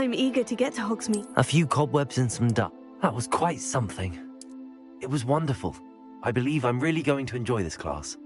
I'm eager to get to Hogsmeade. A few cobwebs and some dust. That was quite something. It was wonderful. I believe I'm really going to enjoy this class.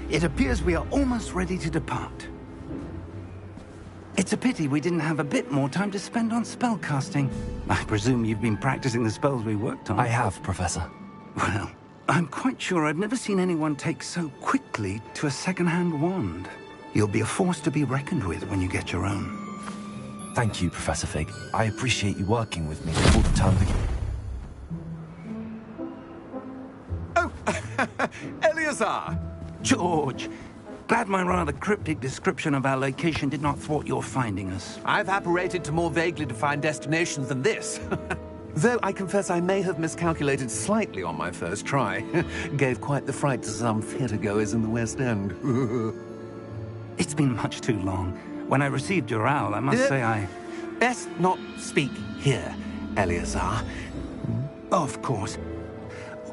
It appears we are almost ready to depart. It's a pity we didn't have a bit more time to spend on spellcasting. I presume you've been practicing the spells we worked on. I have, Professor. Well, I'm quite sure I've never seen anyone take so quickly to a second-hand wand. You'll be a force to be reckoned with when you get your own. Thank you, Professor Fig. I appreciate you working with me before the term begins. Oh, Eleazar! George, glad my rather cryptic description of our location did not thwart your finding us. I've apparated to more vaguely defined destinations than this. Though I confess I may have miscalculated slightly on my first try. Gave quite the fright to some theatre-goers in the West End. It's been much too long. When I received your owl, I must say I... Best not speak here, Eleazar. Of course.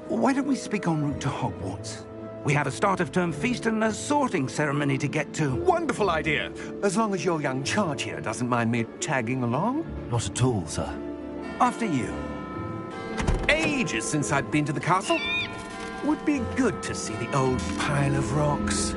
Why don't we speak en route to Hogwarts? We have a start-of-term feast and a sorting ceremony to get to. Wonderful idea! As long as your young charge here doesn't mind me tagging along. Not at all, sir. After you. Ages since I've been to the castle. Would be good to see the old pile of rocks.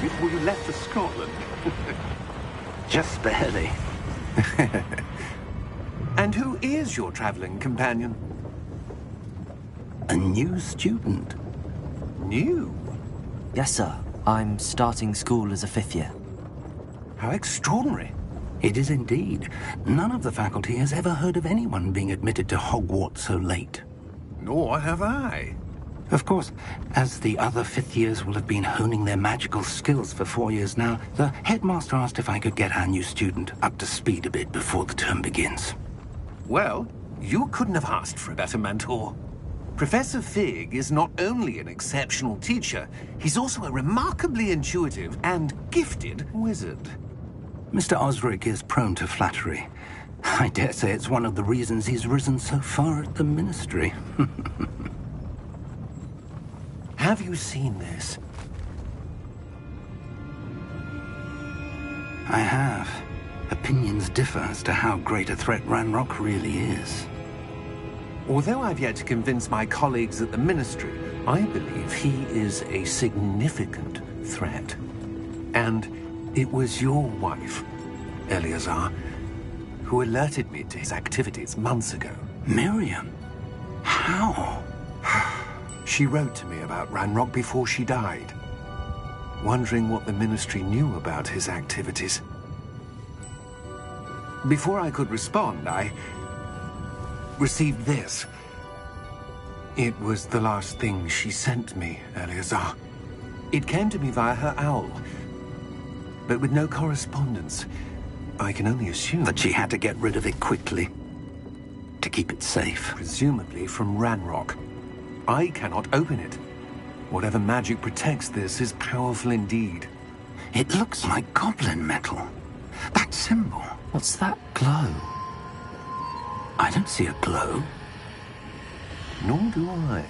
Before you left for Scotland. Just barely. And who is your traveling companion? A new student. New? Yes, sir. I'm starting school as a 5th year. How extraordinary. It is indeed. None of the faculty has ever heard of anyone being admitted to Hogwarts so late. Nor have I. Of course, as the other 5th years will have been honing their magical skills for 4 years now, the headmaster asked if I could get our new student up to speed a bit before the term begins. Well, you couldn't have asked for a better mentor. Professor Fig is not only an exceptional teacher, he's also a remarkably intuitive and gifted wizard. Mr. Osric is prone to flattery. I dare say it's one of the reasons he's risen so far at the Ministry. Have you seen this? I have. Opinions differ as to how great a threat Ranrock really is. Although I've yet to convince my colleagues at the Ministry, I believe he is a significant threat. And it was your wife, Eleazar, who alerted me to his activities months ago. Miriam? How? She wrote to me about Ranrock before she died, wondering what the Ministry knew about his activities. Before I could respond, I received this. It was the last thing she sent me, Eleazar. It came to me via her owl, but with no correspondence. I can only assume that she had to get rid of it quickly, to keep it safe. Presumably from Ranrock. I cannot open it. Whatever magic protects this is powerful indeed. It looks like goblin metal. That symbol. What's that glow? I don't see a glow. Nor do I.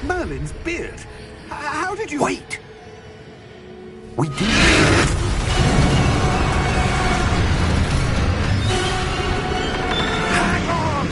Merlin's beard. How did you... Wait! We did. Hang on!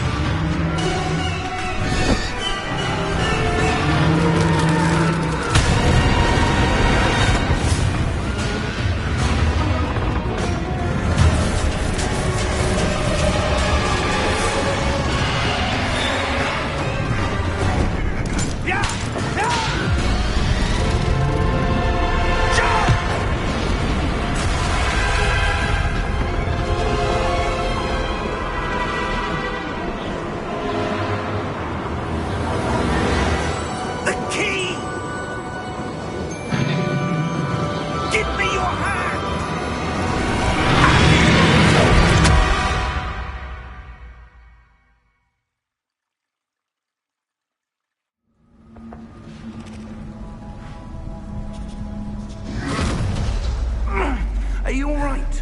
Are you all right?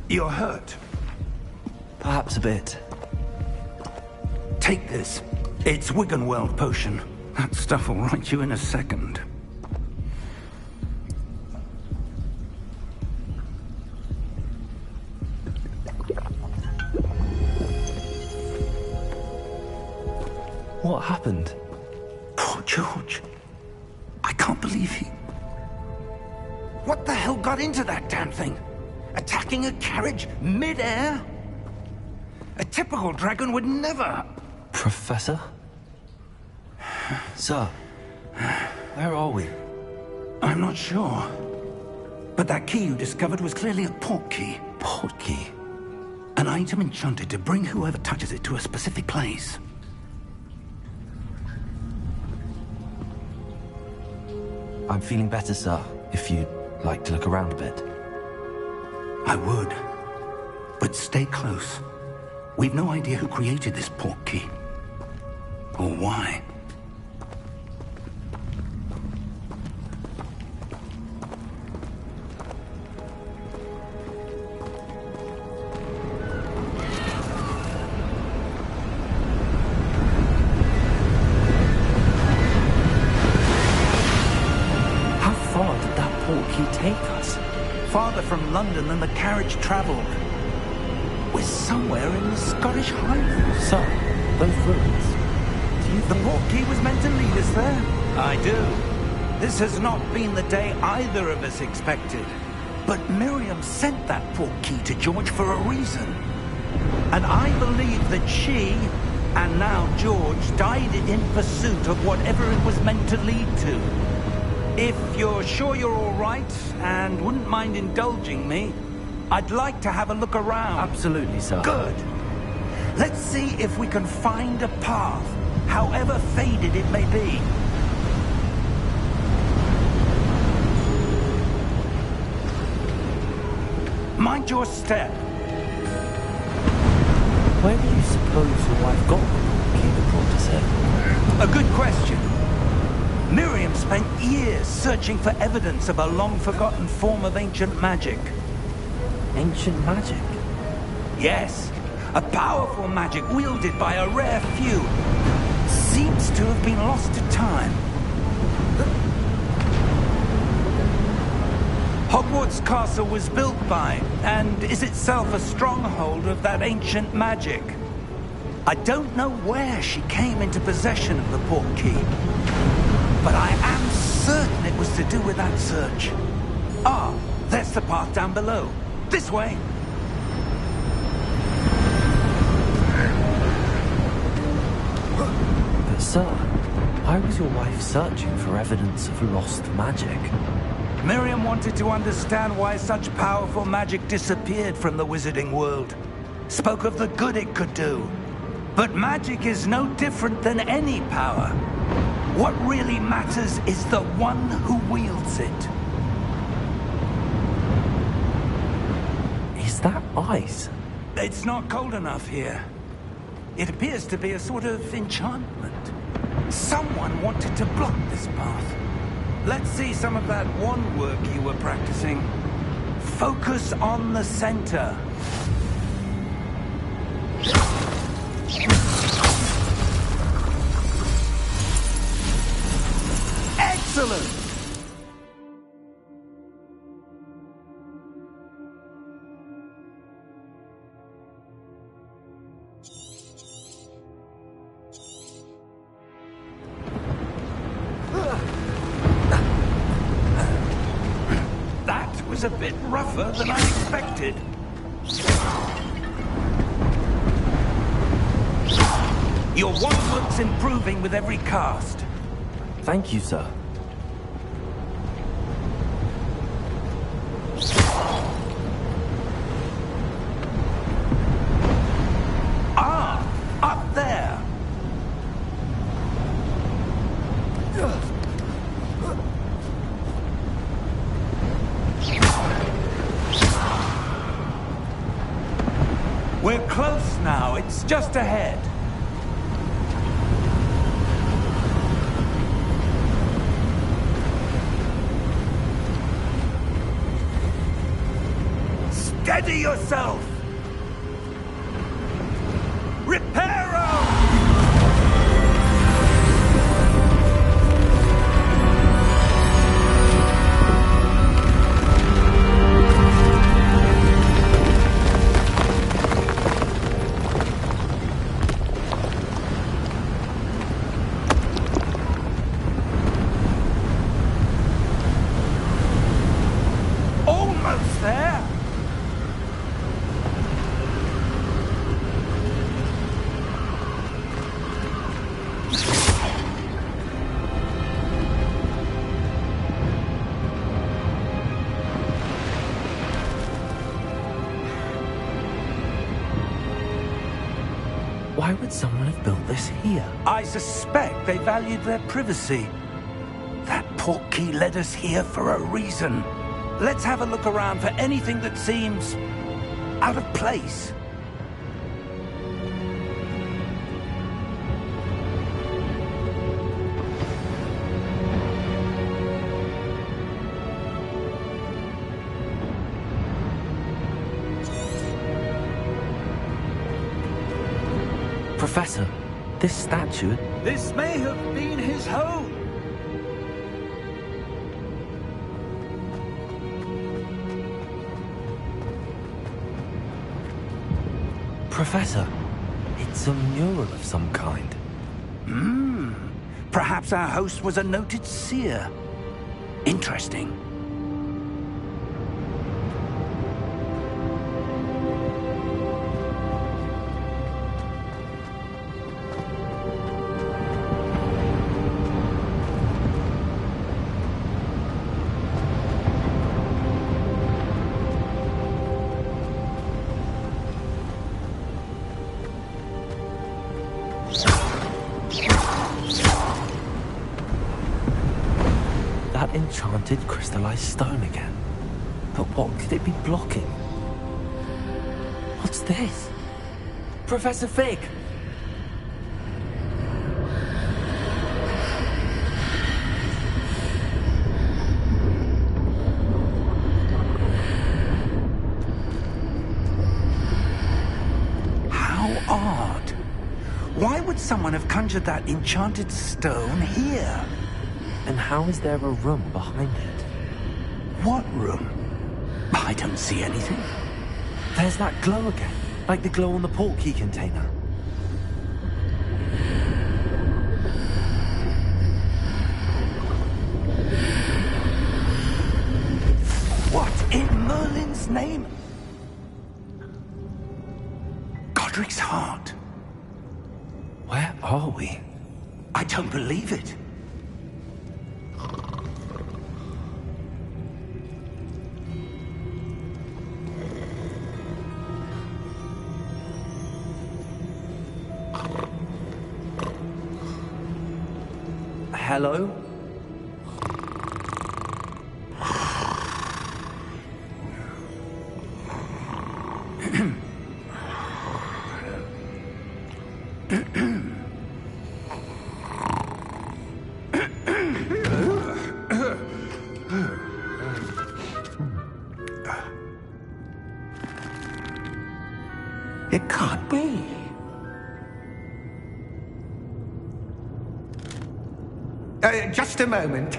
You're hurt. Perhaps a bit. Take this. It's Wiggenweld potion. That stuff will right you in a second. What happened? Poor George. I can't believe he... What the hell got into that damn thing? Attacking a carriage mid-air? A typical dragon would never... Professor? Sir, where are we? I'm not sure. But that key you discovered was clearly a port key. Port key? An item enchanted to bring whoever touches it to a specific place. I'm feeling better, sir, if you'd like to look around a bit. I would. But stay close. We've no idea who created this port key. Or why. Take us? Farther from London than the carriage travelled. We're somewhere in the Scottish Highlands. Sir, those ruins. Do you The think... port key was meant to lead us there? I do. This has not been the day either of us expected. But Miriam sent that port key to George for a reason. And I believe that she, and now George, died in pursuit of whatever it was meant to lead to. If you're sure you're all right, and wouldn't mind indulging me, I'd like to have a look around. Absolutely, sir. Good. Let's see if we can find a path, however faded it may be. Mind your step. Where do you suppose your wife got the key that brought us here? A good question. Miriam spent years searching for evidence of a long-forgotten form of ancient magic. Ancient magic? Yes, a powerful magic wielded by a rare few. Seems to have been lost to time. Hogwarts Castle was built by, and is itself a stronghold of that ancient magic. I don't know where she came into possession of the portkey, but I am certain it was to do with that search. Ah, there's the path down below. This way. But sir, why was your wife searching for evidence of lost magic? Miriam wanted to understand why such powerful magic disappeared from the wizarding world. Spoke of the good it could do. But magic is no different than any power. What really matters is the one who wields it. Is that ice? It's not cold enough here. It appears to be a sort of enchantment. Someone wanted to block this path. Let's see some of that wand work you were practicing. Focus on the center. Excellent! That was a bit rougher than I expected. Your wand work's improving with every cast. Thank you, sir. Ah, up there. We're close now. It's just ahead. Steady yourself! Reparo! Almost there! Why would someone have built this here? I suspect they valued their privacy. That portkey led us here for a reason. Let's have a look around for anything that seems out of place. Professor, this statue... This may have been his home. Professor, it's a mural of some kind. Perhaps our host was a noted seer. Interesting. That enchanted crystallized stone again. But what could it be blocking? What's this? Professor Fig! How odd. Why would someone have conjured that enchanted stone here? And how is there a room behind it? What room? I don't see anything. There's that glow again, like the glow on the portkey container. What in Merlin's name? Godric's heart. Where are we? I don't believe it. Hello? It can't be. Just a moment.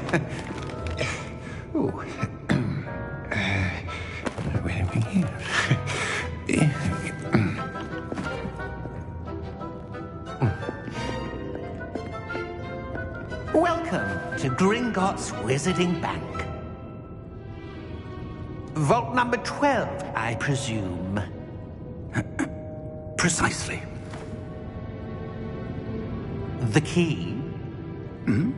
Ooh. Where are we here? Welcome to Gringotts Wizarding Bank. Vault number 12, I presume. Precisely. The key? Hmm?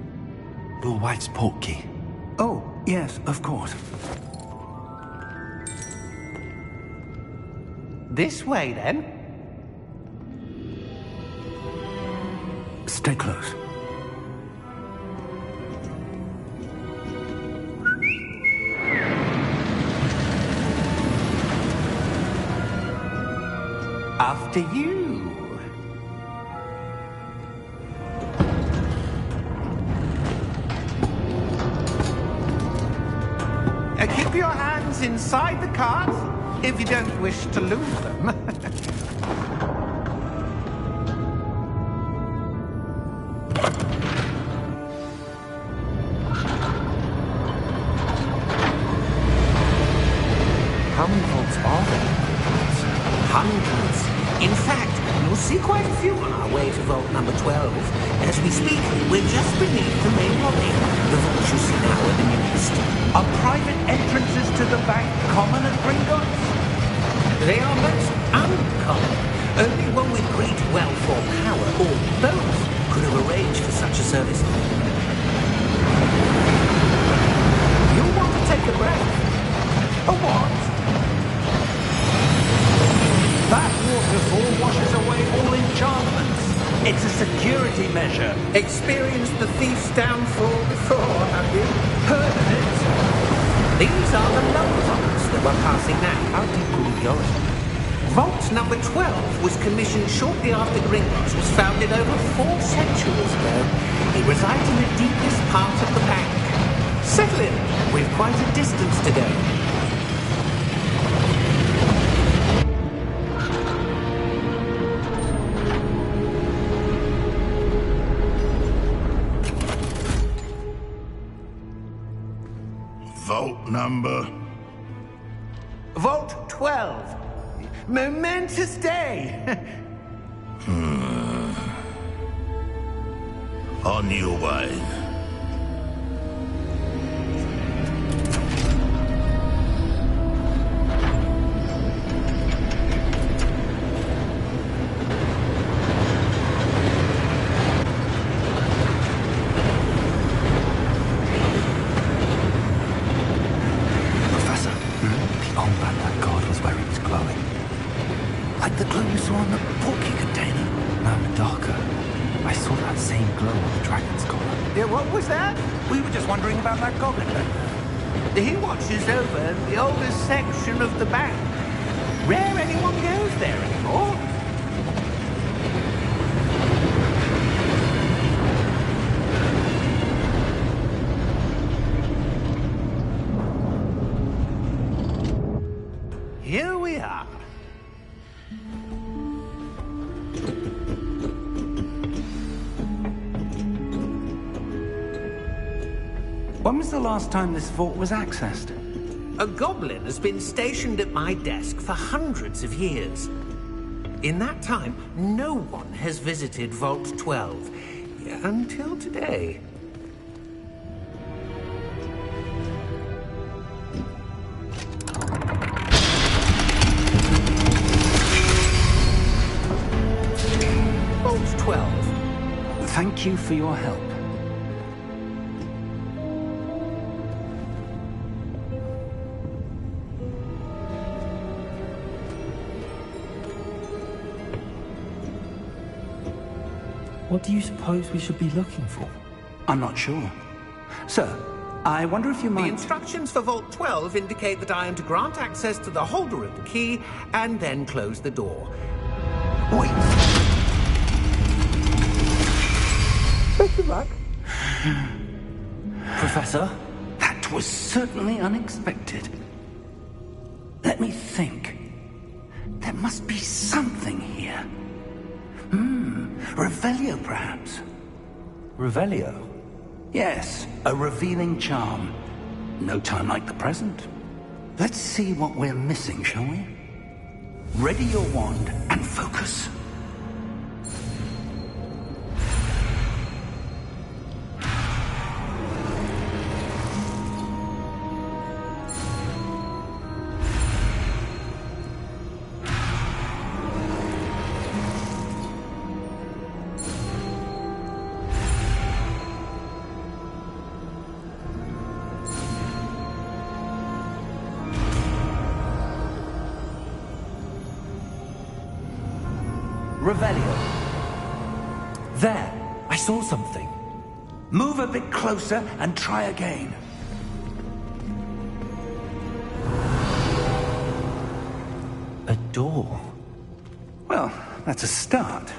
Your wife's portkey. Oh, yes, of course. This way, then. Stay close. After you. Keep your hands inside the cart if you don't wish to lose them. How many vaults are there? Hundreds. In fact, you'll see quite a few on our way to vault number 12. As we speak, we're just beneath the main lobby. The vaults you see now are the newest. Are private entrances to the bank common at Gringotts? They are most uncommon. Only one with great wealth or power, or both, could have arranged for such a service. You'll want to take a breath. A what? That waterfall washes away all enchantments. It's a security measure. Experienced the thief's downfall before, have you? Heard of it? These are the lower vaults that we're passing now. How deep are we going? Vault number 12 was commissioned shortly after Gringotts was founded over 4 centuries ago. It resides in the deepest part of the bank. Settle in. We've quite a distance to go. Vault number? Vault 12. Momentous day. On your way. Professor, the armband that guard was wearing is glowing. Like the glow you saw in the portkey container. No, darker. I saw that same glow on the dragon's collar. Yeah, what was that? We were just wondering about that goblin. He watches over the oldest section of the bank. Rare anyone goes there anymore. Here we are. When was the last time this vault was accessed? A goblin has been stationed at my desk for hundreds of years. In that time, no one has visited Vault 12. Until today. Vault 12. Thank you for your help. What do you suppose we should be looking for? I'm not sure. Sir, I wonder if you The might... instructions for Vault 12 indicate that I am to grant access to the holder of the key and then close the door. Wait! Best of luck. Professor? That was certainly unexpected. Let me think. There must be something here. Revelio, perhaps? Revelio? Yes, a revealing charm. No time like the present. Let's see what we're missing, shall we? Ready your wand and focus. Revelio. There, I saw something. Move a bit closer and try again. A door. Well, that's a start.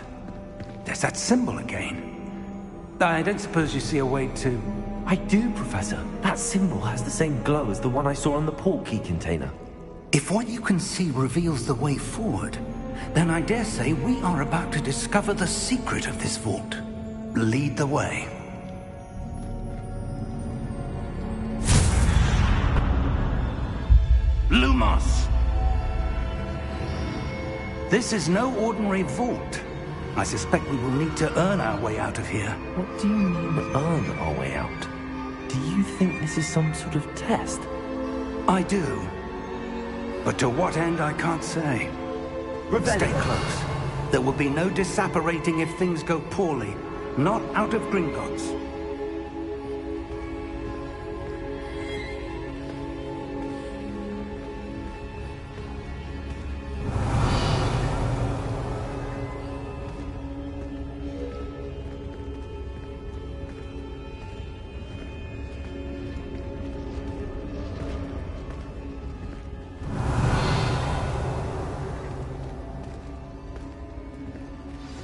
There's that symbol again. I don't suppose you see a way to... I do, Professor. That symbol has the same glow as the one I saw on the port key container. If what you can see reveals the way forward, then I dare say we are about to discover the secret of this vault. Lead the way. Lumos! This is no ordinary vault. I suspect we will need to earn our way out of here. What do you mean, earn our way out? Do you think this is some sort of test? I do. But to what end, I can't say. Stay close. There will be no disapparating if things go poorly. Not out of Gringotts.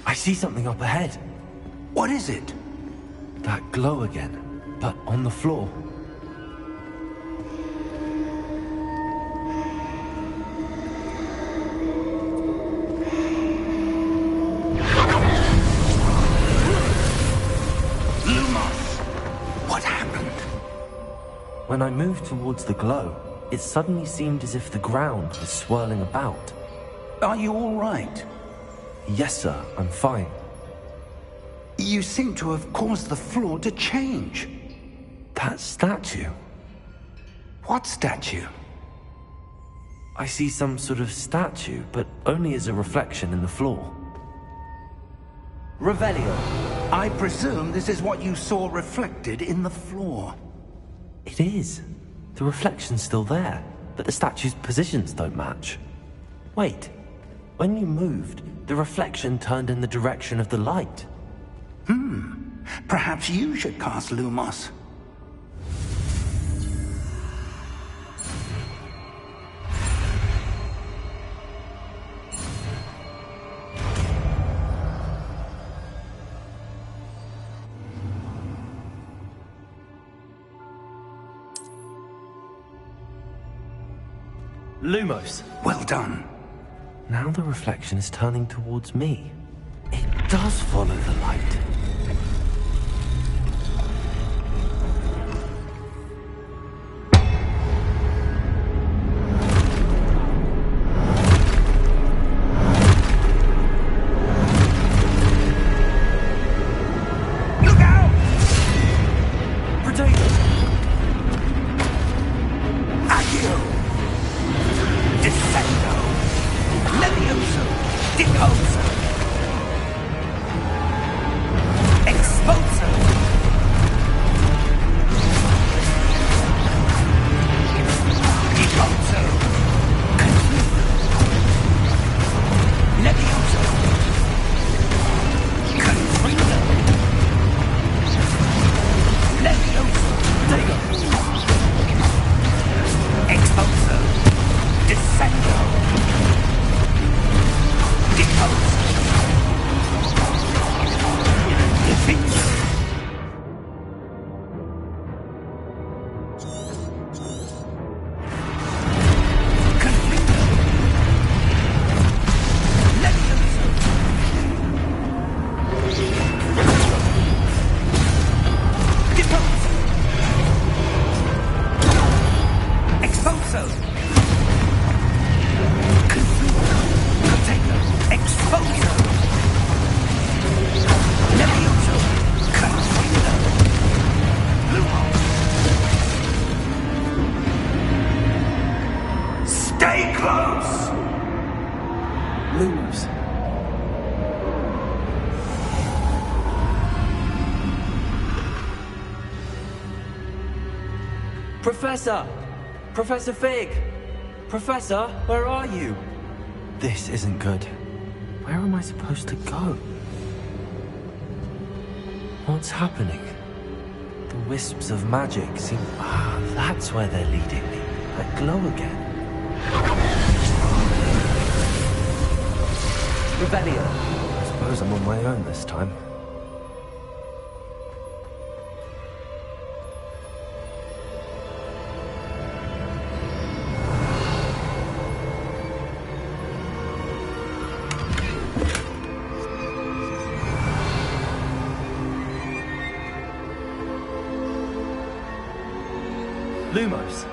I see something up ahead. What is it? That glow again, but on the floor. Lumos! What happened? When I moved towards the glow, it suddenly seemed as if the ground was swirling about. Are you all right? Yes, sir, I'm fine. You seem to have caused the floor to change. That statue. What statue? I see some sort of statue, but only as a reflection in the floor. Revelio. I presume this is what you saw reflected in the floor. It is. The reflection's still there, but the statue's positions don't match. Wait. When you moved, the reflection turned in the direction of the light. Perhaps you should cast Lumos. Lumos. Well done. Now the reflection is turning towards me. It does follow the light. Look out! Potato! Accio! Descendo! Levioso! Decoso! Expulso! Decoso! Confuso! Levioso! Confringo! Levioso! Potato! Expulso! Descendo! Decoso! Defendo! Confringo! Levioso! Decoso! Expulso! Confringo! Potato! Expulso! Levioso! Confringo! Lumos! Stay close! Lumos. Professor! Professor Fig! Professor, where are you? This isn't good. Where am I supposed to go? What's happening? The wisps of magic seem... Ah, that's where they're leading me. That glow again. Revelio. I suppose I'm on my own this time. Lumos.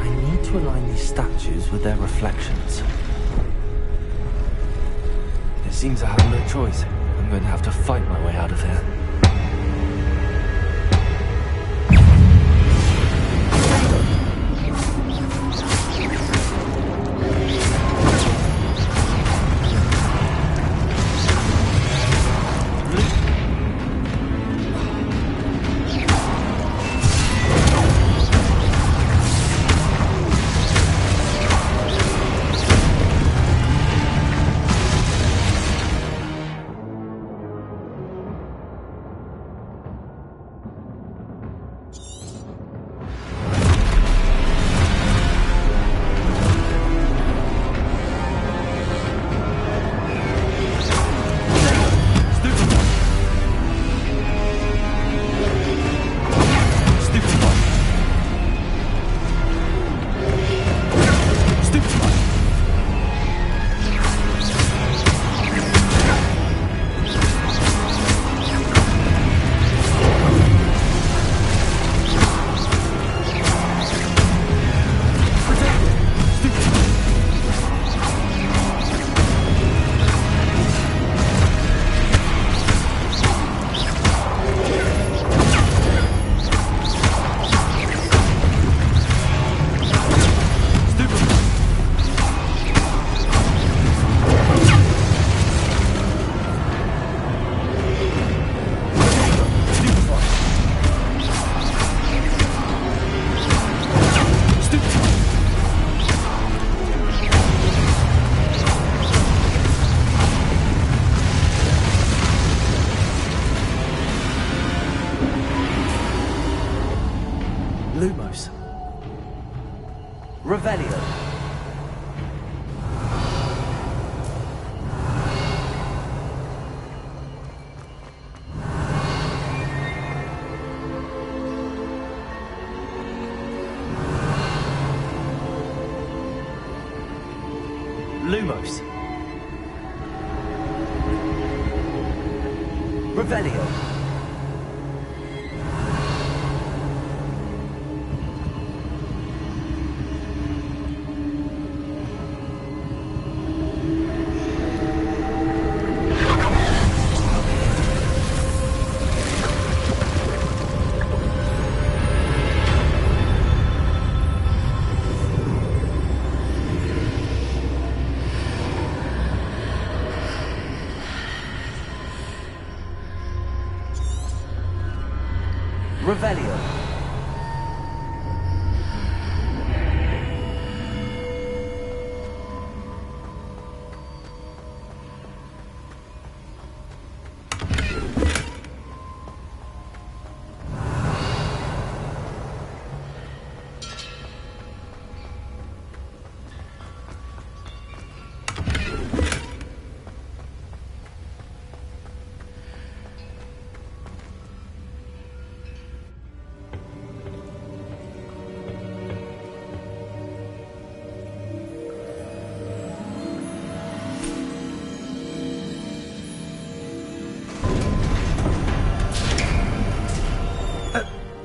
I need to align these statues with their reflections. It seems I have no choice. I'm going to have to fight my way out of here. Revelio. Revelio.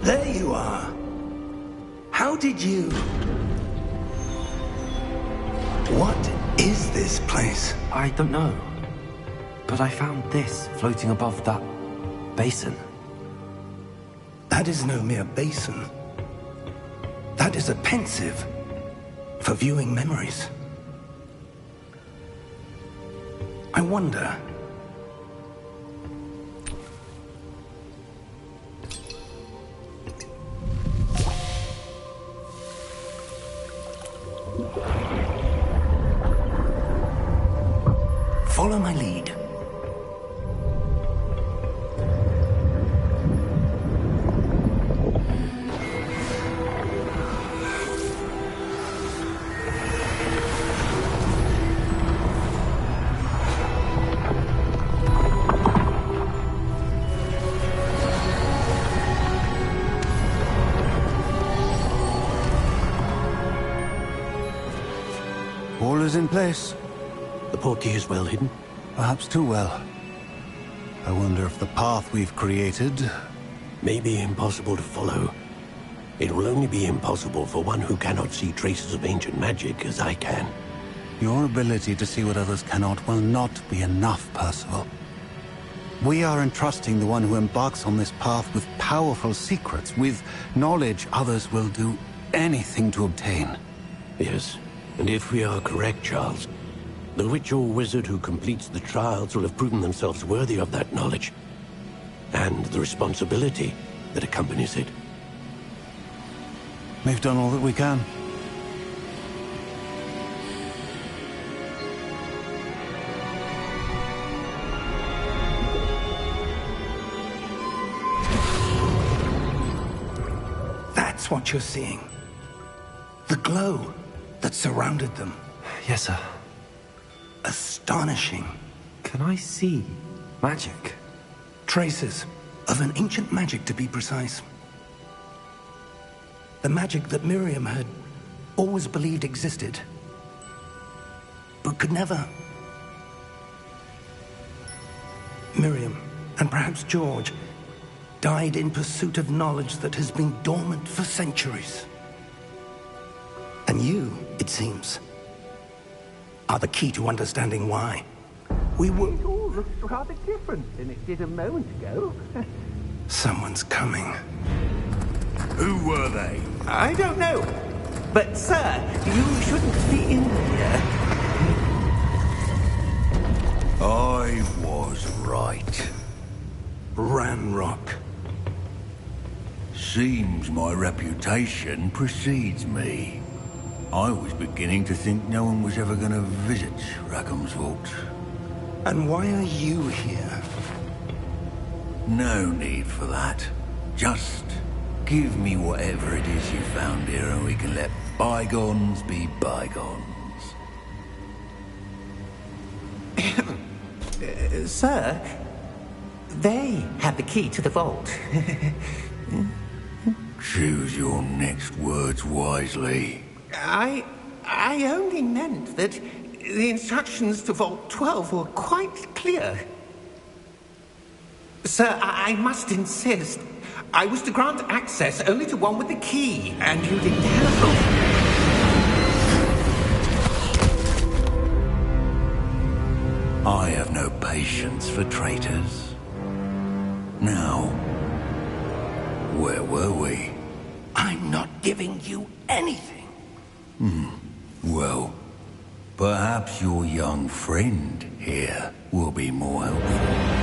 There you are. How did you... What is this place? I don't know. But I found this floating above that basin. That is no mere basin. That is a pensive for viewing memories. I wonder... Follow my lead. All is in place. The portkey is well hidden. Perhaps too well. I wonder if the path we've created... May be impossible to follow. It will only be impossible for one who cannot see traces of ancient magic as I can. Your ability to see what others cannot will not be enough, Percival. We are entrusting the one who embarks on this path with powerful secrets, with knowledge others will do anything to obtain. Yes, and if we are correct, Charles, the witch or wizard who completes the trials will have proven themselves worthy of that knowledge, and the responsibility that accompanies it. We've done all that we can. That's what you're seeing. The glow that surrounded them. Yes, sir. Astonishing. Can I see magic? Traces of an ancient magic, to be precise. The magic that Miriam had always believed existed, but could never. Miriam, and perhaps George, died in pursuit of knowledge that has been dormant for centuries. And you, it seems, are the key to understanding why. We were... It all looks rather different than it did a moment ago. Someone's coming. Who were they? I don't know. But, sir, you shouldn't be in here. I was right. Ranrock. Seems my reputation precedes me. I was beginning to think no one was ever going to visit Rackham's Vault. And why are you here? No need for that. Just give me whatever it is you found here and we can let bygones be bygones. Sir, they have the key to the vault. Choose your next words wisely. I only meant that the instructions to Vault 12 were quite clear. Sir, I must insist. I was to grant access only to one with the key, and you did telephone. I have no patience for traitors. Now, where were we? I'm not giving you anything. Well, perhaps your young friend here will be more helpful.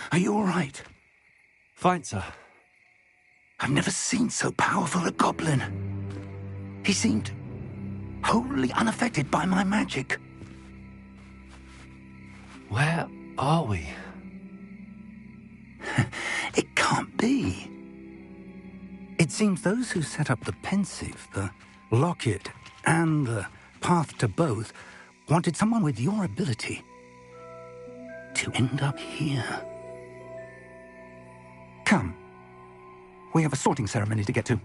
Are you all right? Fine, sir. I've never seen so powerful a goblin. He seemed wholly unaffected by my magic. Where are we? It can't be. It seems those who set up the pensive, the locket, and the path to both wanted someone with your ability to end up here. Come. We have a sorting ceremony to get to.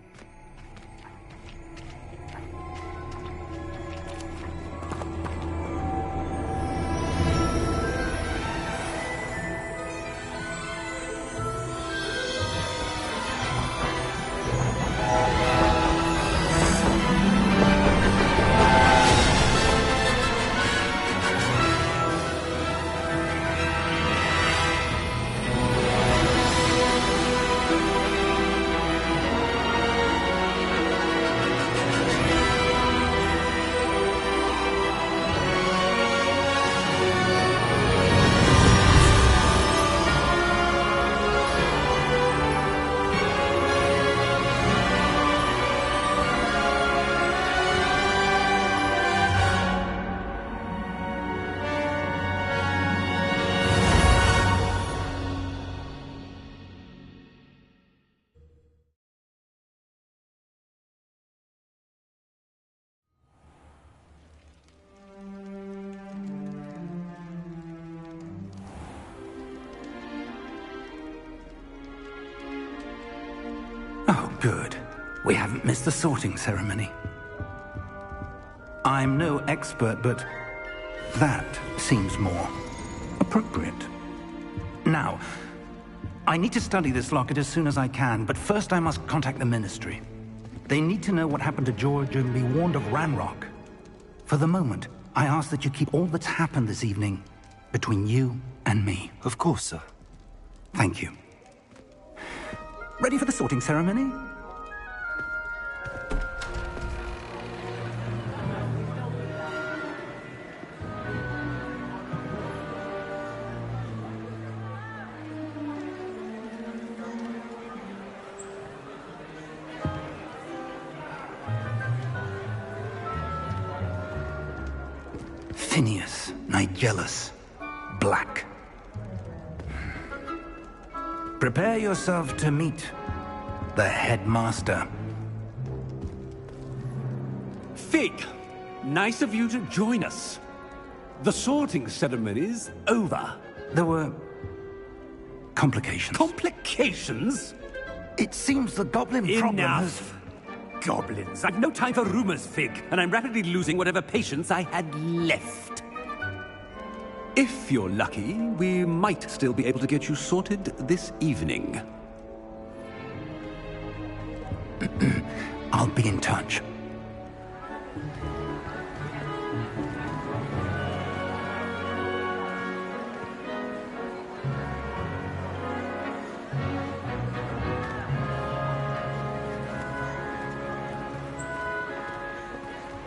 Oh, good. We haven't missed the sorting ceremony. I'm no expert, but that seems more appropriate. Now, I need to study this locket as soon as I can, but first I must contact the Ministry. They need to know what happened to George and be warned of Ranrock. For the moment, I ask that you keep all that's happened this evening between you and me. Of course, sir. Thank you. Ready for the sorting ceremony? Phineas, Nigellus, Black. Prepare yourself to meet the headmaster. Fig, nice of you to join us. The sorting ceremony's over. There were complications. Complications? It seems the goblin problem has... Enough. Goblins. I've no time for rumors, Fig, and I'm rapidly losing whatever patience I had left. If you're lucky, we might still be able to get you sorted this evening. I'll be in touch.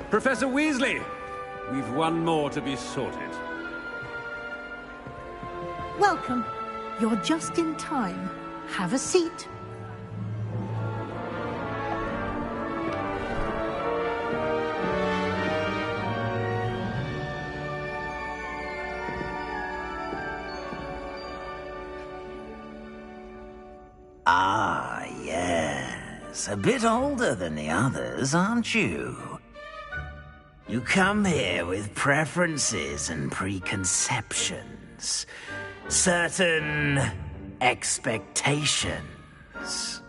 Professor Weasley, we've one more to be sorted. Welcome. You're just in time. Have a seat. Ah, yes. A bit older than the others, aren't you? You come here with preferences and preconceptions. Certain expectations.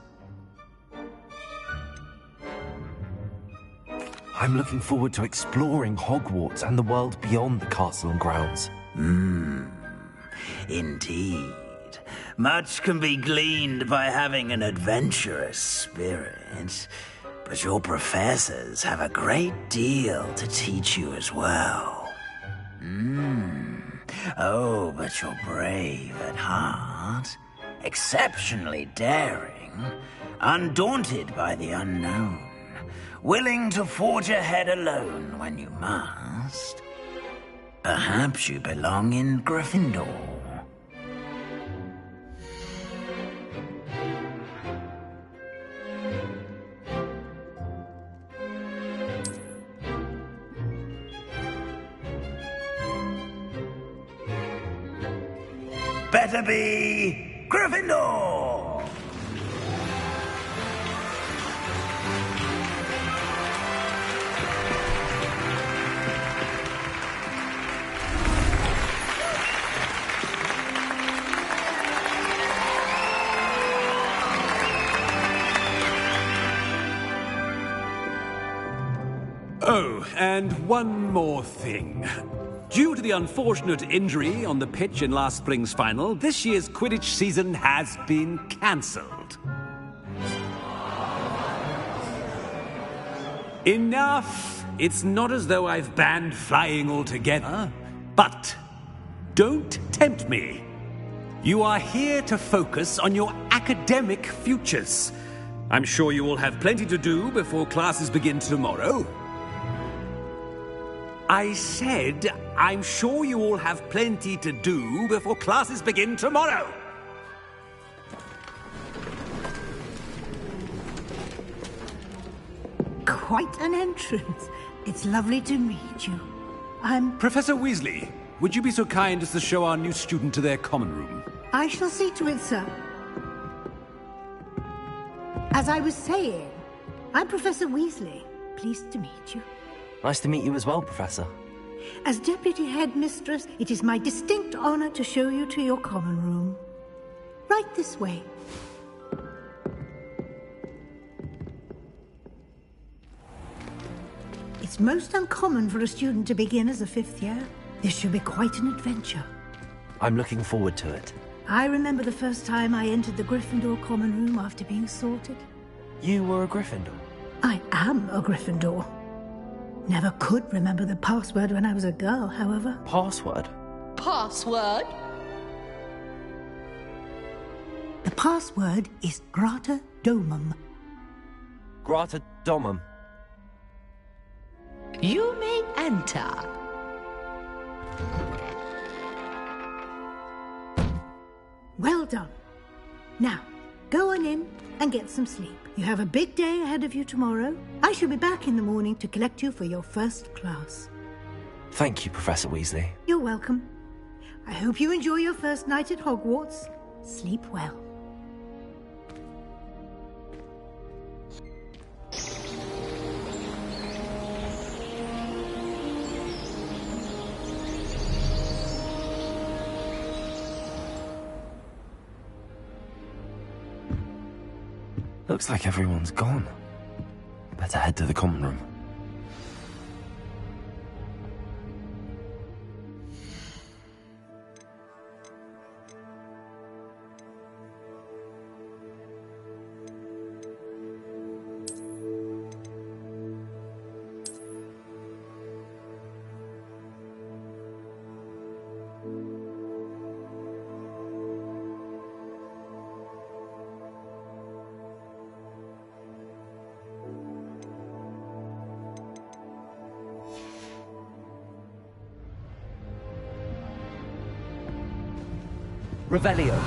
I'm looking forward to exploring Hogwarts and the world beyond the castle and grounds. Indeed. Much can be gleaned by having an adventurous spirit, but your professors have a great deal to teach you as well. Oh, but you're brave at heart, exceptionally daring, undaunted by the unknown, willing to forge ahead alone when you must. Perhaps you belong in Gryffindor. Better be Gryffindor! Oh, and one more thing. Due to the unfortunate injury on the pitch in last spring's final, this year's Quidditch season has been cancelled. Enough! It's not as though I've banned flying altogether. But don't tempt me. You are here to focus on your academic futures. I'm sure you will have plenty to do before classes begin tomorrow. I said, I'm sure you all have plenty to do before classes begin tomorrow. Quite an entrance. It's lovely to meet you. I'm... Professor Weasley, would you be so kind as to show our new student to their common room? I shall see to it, sir. As I was saying, I'm Professor Weasley. Pleased to meet you. Nice to meet you as well, Professor. As Deputy Headmistress, it is my distinct honor to show you to your common room. Right this way. It's most uncommon for a student to begin as a fifth year. This should be quite an adventure. I'm looking forward to it. I remember the first time I entered the Gryffindor common room after being sorted. You were a Gryffindor? I am a Gryffindor. Never could remember the password when I was a girl, however. Password? Password? The password is Grata Domum. Grata Domum. You may enter. Well done. Now, go on in and get some sleep. You have a big day ahead of you tomorrow. I shall be back in the morning to collect you for your first class. Thank you, Professor Weasley. You're welcome. I hope you enjoy your first night at Hogwarts. Sleep well. Looks like everyone's gone. Better head to the common room. Revelio.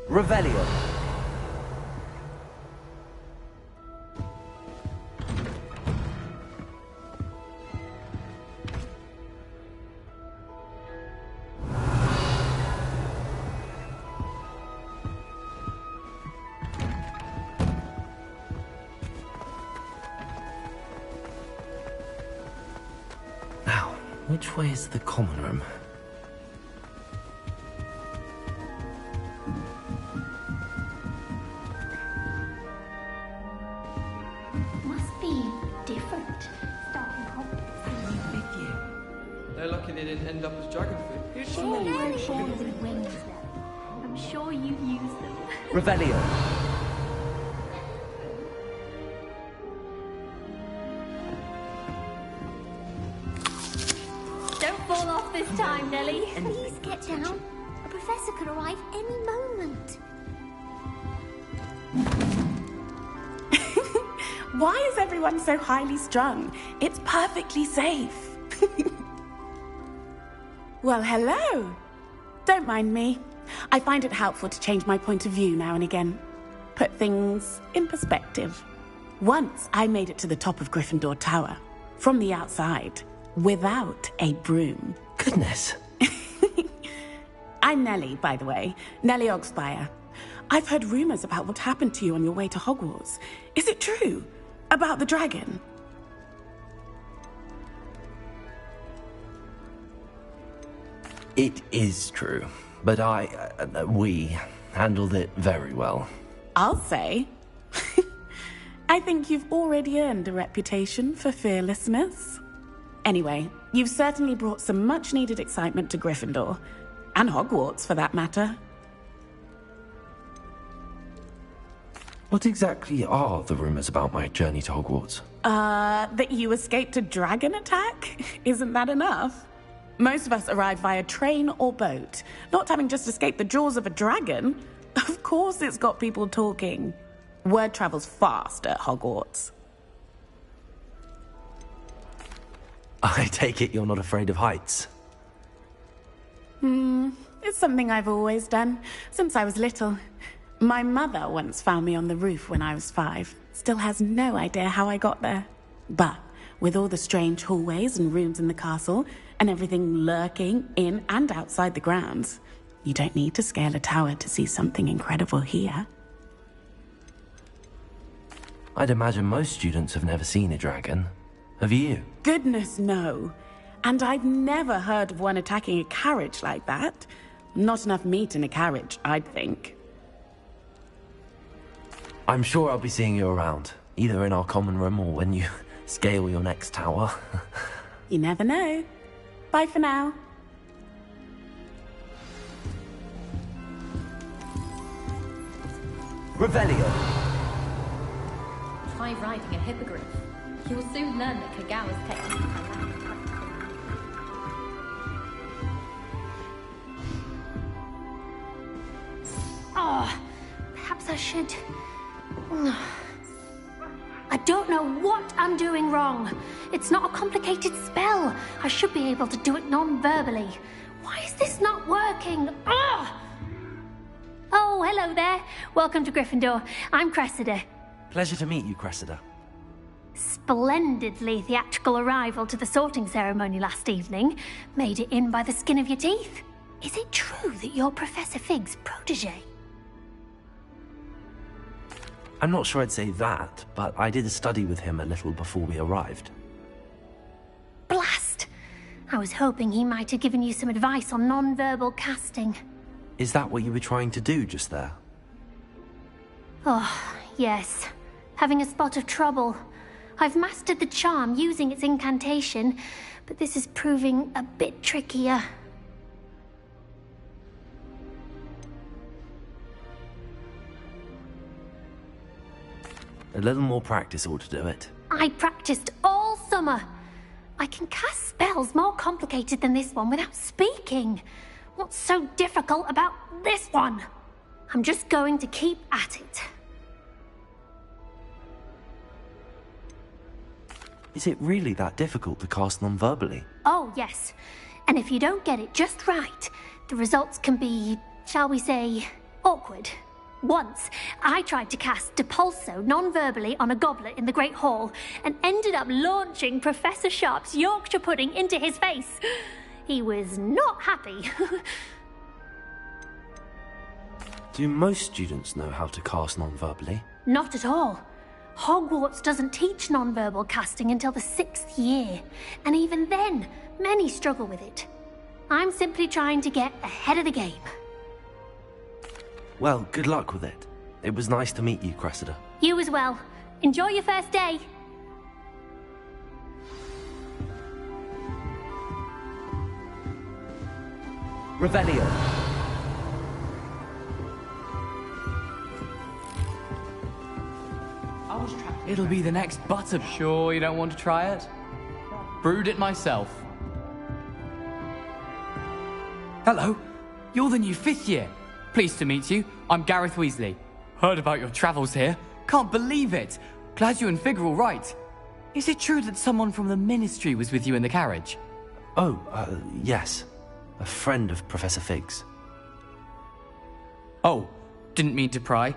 Revelio. Now, which way is the common room? Must be different. Starting Hogwarts. With you. They're lucky they didn't end up as dragon food. Surely with wings then. I'm sure you use them. Revelio. Don't fall off this time, Nellie. Please get down. A professor could arrive any moment. Why is everyone so highly strung? It's perfectly safe. Well, hello. Don't mind me. I find it helpful to change my point of view now and again. Put things in perspective. Once I made it to the top of Gryffindor Tower, from the outside, without a broom. Goodness. I'm Nellie, by the way. Nellie Ogspire. I've heard rumors about what happened to you on your way to Hogwarts. Is it true? About the dragon? It is true, but we handled it very well. I'll say. I think you've already earned a reputation for fearlessness. Anyway, you've certainly brought some much-needed excitement to Gryffindor. And Hogwarts, for that matter. What exactly are the rumors about my journey to Hogwarts? That you escaped a dragon attack? Isn't that enough? Most of us arrive via train or boat, not having just escaped the jaws of a dragon. Of course it's got people talking. Word travels fast at Hogwarts. I take it you're not afraid of heights? It's something I've always done, since I was little. My mother once found me on the roof when I was 5. Still has no idea how I got there. But with all the strange hallways and rooms in the castle, and everything lurking in and outside the grounds, you don't need to scale a tower to see something incredible here. I'd imagine most students have never seen a dragon. Have you? Goodness, no. And I've never heard of one attacking a carriage like that. Not enough meat in a carriage, I'd think. I'm sure I'll be seeing you around, either in our common room or when you scale your next tower. You never know. Bye for now. Revelio. Try riding a hippogriff. You'll soon learn that Kagawa's technique are rapid practical. Oh, perhaps I should... I don't know what I'm doing wrong. It's not a complicated spell. I should be able to do it non-verbally. Why is this not working? Ugh! Oh, hello there. Welcome to Gryffindor. I'm Cressida. Pleasure to meet you, Cressida. Splendidly theatrical arrival to the sorting ceremony last evening. Made it in by the skin of your teeth. Is it true that you're Professor Fig's protege? I'm not sure I'd say that, but I did study with him a little before we arrived. Blast! I was hoping he might have given you some advice on non-verbal casting. Is that what you were trying to do just there? Oh, yes. Having a spot of trouble. I've mastered the charm using its incantation, but this is proving a bit trickier. A little more practice ought to do it. I practiced all summer. I can cast spells more complicated than this one without speaking. What's so difficult about this one? I'm just going to keep at it. Is it really that difficult to cast non-verbally? Oh, yes. And if you don't get it just right, the results can be, shall we say, awkward. Once, I tried to cast Depulso non-verbally on a goblet in the Great Hall and ended up launching Professor Sharp's Yorkshire pudding into his face. He was not happy. Do most students know how to cast non-verbally? Not at all. Hogwarts doesn't teach non-verbal casting until the 6th year, and even then, many struggle with it. I'm simply trying to get ahead of the game. Well, good luck with it. It was nice to meet you, Cressida. You as well. Enjoy your first day. Revelio. It'll be the next butter. Sure you don't want to try it? Brewed it myself. Hello, you're the new 5th year. Pleased to meet you. I'm Gareth Weasley. Heard about your travels here. Can't believe it. Glad you and Fig are all right. Is it true that someone from the Ministry was with you in the carriage? Oh, yes. A friend of Professor Fig's. Oh, didn't mean to pry.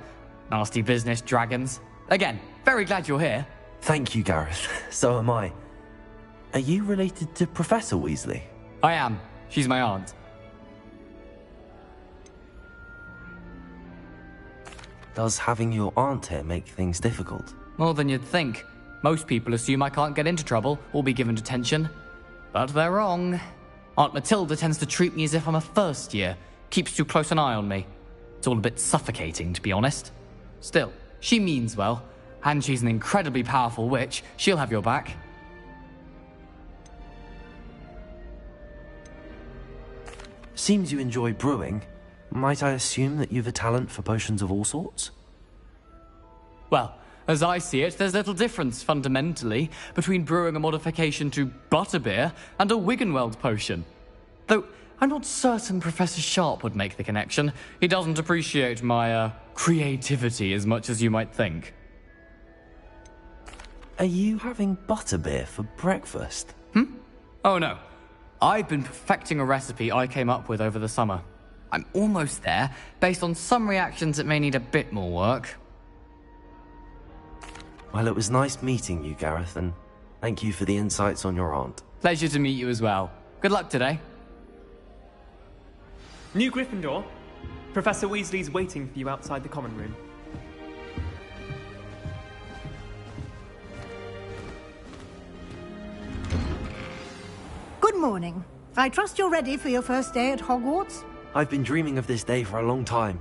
Nasty business, dragons. Again, very glad you're here. Thank you, Gareth. So am I. Are you related to Professor Weasley? I am. She's my aunt. Does having your aunt here make things difficult? More than you'd think. Most people assume I can't get into trouble or be given detention. But they're wrong. Aunt Matilda tends to treat me as if I'm a first year. Keeps too close an eye on me. It's all a bit suffocating, to be honest. Still, she means well. And she's an incredibly powerful witch. She'll have your back. Seems you enjoy brewing. Might I assume that you've a talent for potions of all sorts? Well, as I see it, there's little difference, fundamentally, between brewing a modification to butterbeer and a Wiggenweld potion. Though, I'm not certain Professor Sharp would make the connection. He doesn't appreciate my, creativity as much as you might think. Are you having butterbeer for breakfast? Oh no. I've been perfecting a recipe I came up with over the summer. I'm almost there, based on some reactions that may need a bit more work. Well, it was nice meeting you, Gareth, and thank you for the insights on your aunt. Pleasure to meet you as well. Good luck today. New Gryffindor. Professor Weasley's waiting for you outside the common room. Good morning. I trust you're ready for your first day at Hogwarts? I've been dreaming of this day for a long time.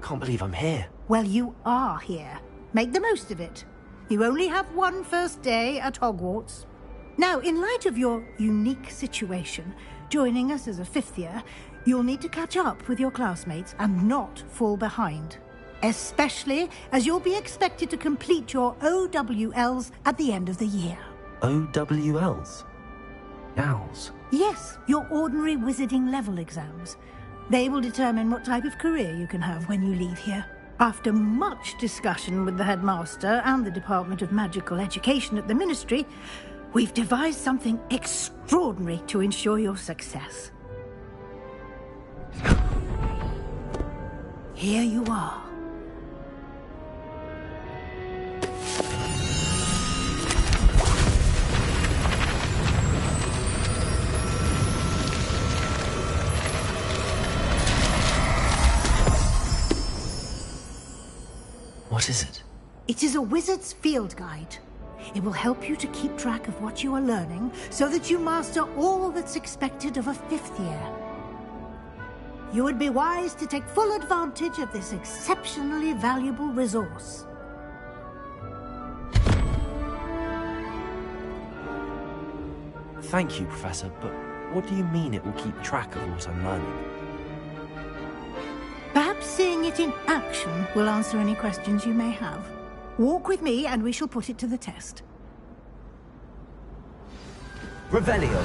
Can't believe I'm here. Well, you are here. Make the most of it. You only have one first day at Hogwarts. Now, in light of your unique situation, joining us as a 5th year, you'll need to catch up with your classmates and not fall behind. Especially as you'll be expected to complete your OWLs at the end of the year. OWLs? Owls? Yes, your ordinary wizarding level exams. They will determine what type of career you can have when you leave here. After much discussion with the headmaster and the Department of Magical Education at the Ministry, we've devised something extraordinary to ensure your success. Here you are. What is it? It is a wizard's field guide. It will help you to keep track of what you are learning so that you master all that's expected of a 5th year. You would be wise to take full advantage of this exceptionally valuable resource. Thank you, Professor, but what do you mean it will keep track of what I'm learning? Perhaps seeing it in action will answer any questions you may have. Walk with me and we shall put it to the test. Revelio!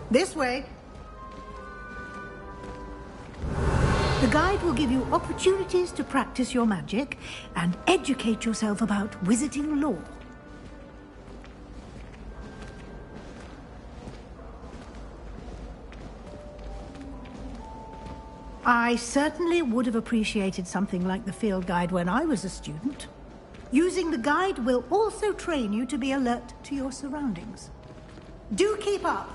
This way. The guide will give you opportunities to practice your magic and educate yourself about wizarding lore. I certainly would have appreciated something like the field guide when I was a student. Using the guide will also train you to be alert to your surroundings. Do keep up!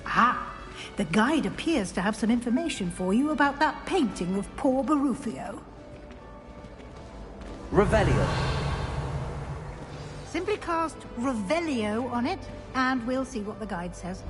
Ah, the guide appears to have some information for you about that painting of poor Barufio. Revelio! Simply cast Revelio on it, and we'll see what the guide says.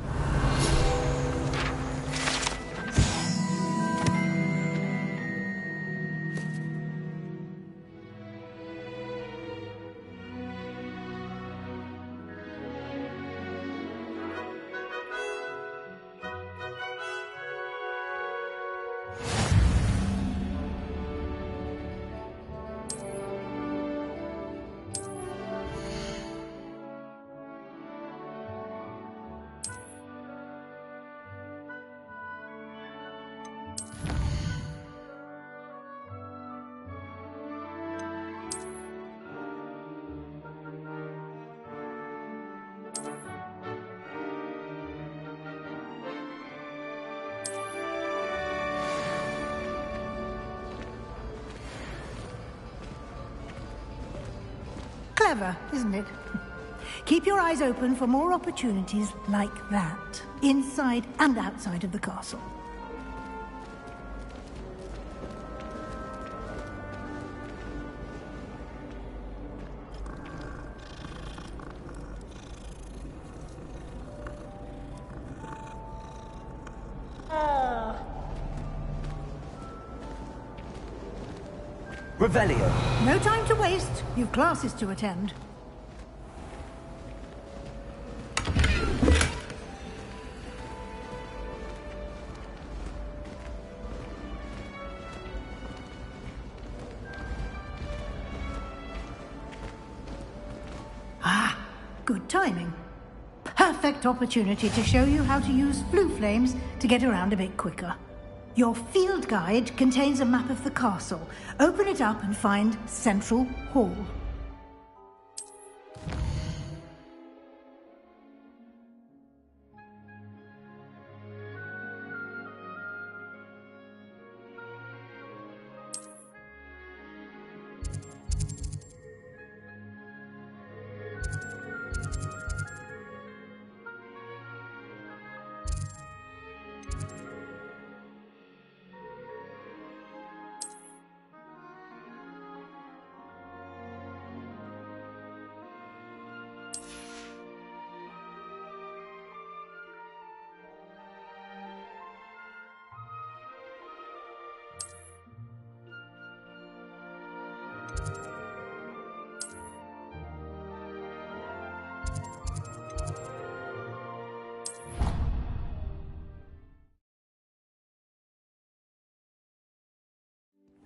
Clever, isn't it? Keep your eyes open for more opportunities like that, inside and outside of the castle. Revelio! No time to waste. You've classes to attend. Ah, good timing. Perfect opportunity to show you how to use flue flames to get around a bit quicker. Your field guide contains a map of the castle. Open it up and find Central Hall.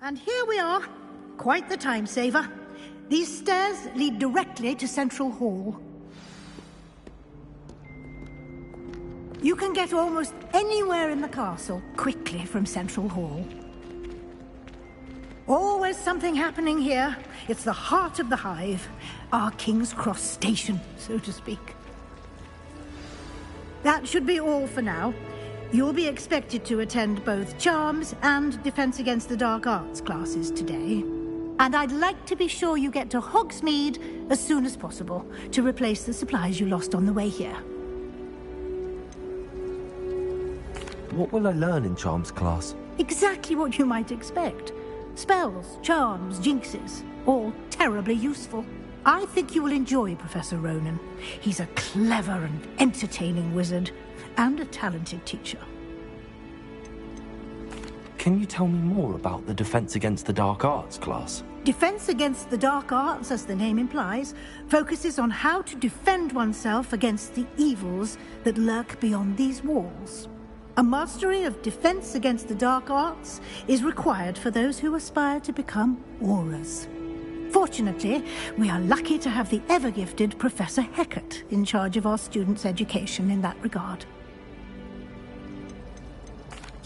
And here we are. Quite the time saver. These stairs lead directly to Central Hall. You can get almost anywhere in the castle quickly from Central Hall. Always something happening here. It's the heart of the hive. Our King's Cross station, so to speak. That should be all for now. You'll be expected to attend both Charms and Defense Against the Dark Arts classes today. And I'd like to be sure you get to Hogsmeade as soon as possible to replace the supplies you lost on the way here. What will I learn in Charms class? Exactly what you might expect. Spells, charms, jinxes, all terribly useful. I think you will enjoy Professor Ronan. He's a clever and entertaining wizard, and a talented teacher. Can you tell me more about the Defense Against the Dark Arts class? Defense Against the Dark Arts, as the name implies, focuses on how to defend oneself against the evils that lurk beyond these walls. A mastery of Defense Against the Dark Arts is required for those who aspire to become auras. Fortunately, we are lucky to have the ever-gifted Professor Hecat in charge of our students' education in that regard.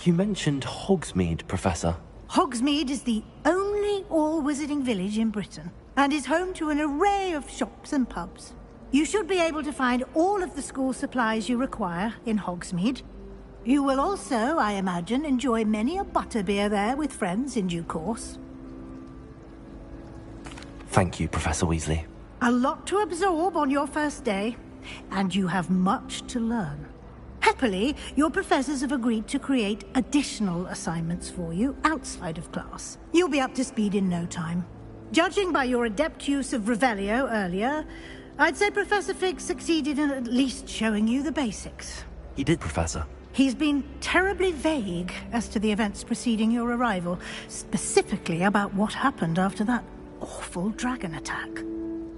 You mentioned Hogsmeade, Professor. Hogsmeade is the only all-wizarding village in Britain, and is home to an array of shops and pubs. You should be able to find all of the school supplies you require in Hogsmeade. You will also, I imagine, enjoy many a butterbeer there with friends in due course. Thank you, Professor Weasley. A lot to absorb on your first day, and you have much to learn. Happily, your professors have agreed to create additional assignments for you outside of class. You'll be up to speed in no time. Judging by your adept use of Revelio earlier, I'd say Professor Fig succeeded in at least showing you the basics. He did, Professor. He's been terribly vague as to the events preceding your arrival, specifically about what happened after that awful dragon attack.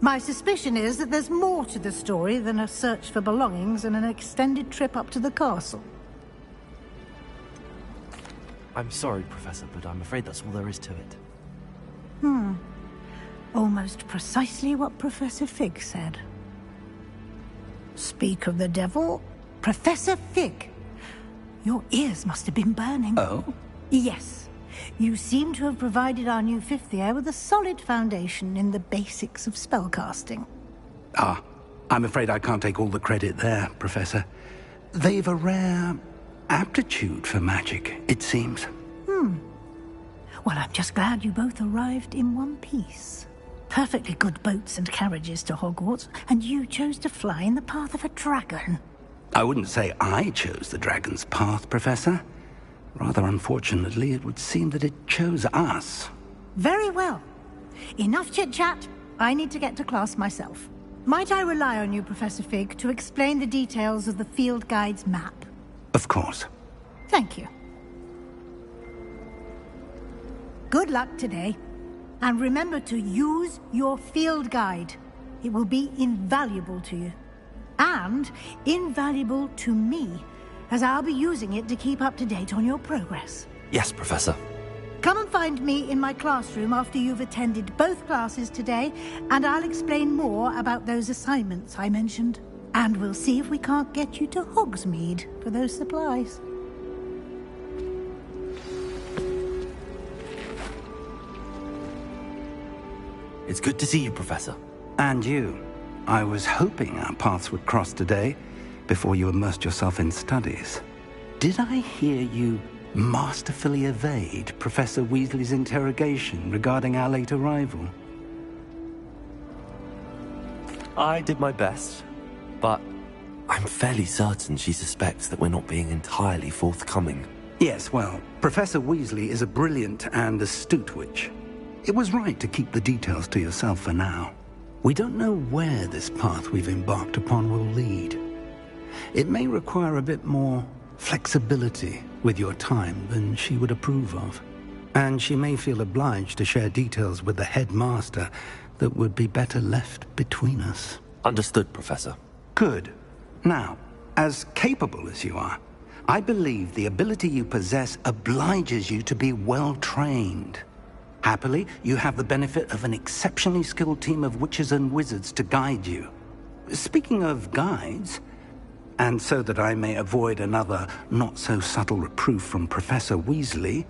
My suspicion is that there's more to the story than a search for belongings and an extended trip up to the castle. I'm sorry, Professor, but I'm afraid that's all there is to it. Almost precisely what Professor Fig said. Speak of the devil, Professor Fig. Your ears must have been burning. Oh? Yes. You seem to have provided our new fifth year with a solid foundation in the basics of spellcasting. Ah, I'm afraid I can't take all the credit there, Professor. They've a rare aptitude for magic, it seems. Well, I'm just glad you both arrived in one piece. Perfectly good boats and carriages to Hogwarts, and you chose to fly in the path of a dragon. I wouldn't say I chose the dragon's path, Professor. Rather unfortunately, it would seem that it chose us. Very well. Enough chit-chat. I need to get to class myself. Might I rely on you, Professor Fig, to explain the details of the field guide's map? Of course. Thank you. Good luck today. And remember to use your field guide. It will be invaluable to you. And invaluable to me, as I'll be using it to keep up to date on your progress. Yes, Professor. Come and find me in my classroom after you've attended both classes today, and I'll explain more about those assignments I mentioned. And we'll see if we can't get you to Hogsmeade for those supplies. It's good to see you, Professor. And you. I was hoping our paths would cross today, before you immersed yourself in studies. Did I hear you masterfully evade Professor Weasley's interrogation regarding our late arrival? I did my best, but I'm fairly certain she suspects that we're not being entirely forthcoming. Yes, well, Professor Weasley is a brilliant and astute witch. It was right to keep the details to yourself for now. We don't know where this path we've embarked upon will lead. It may require a bit more flexibility with your time than she would approve of. And she may feel obliged to share details with the headmaster that would be better left between us. Understood, Professor. Good. Now, as capable as you are, I believe the ability you possess obliges you to be well trained. Happily, you have the benefit of an exceptionally skilled team of witches and wizards to guide you. Speaking of guides, and so that I may avoid another not-so-subtle reproof from Professor Weasley,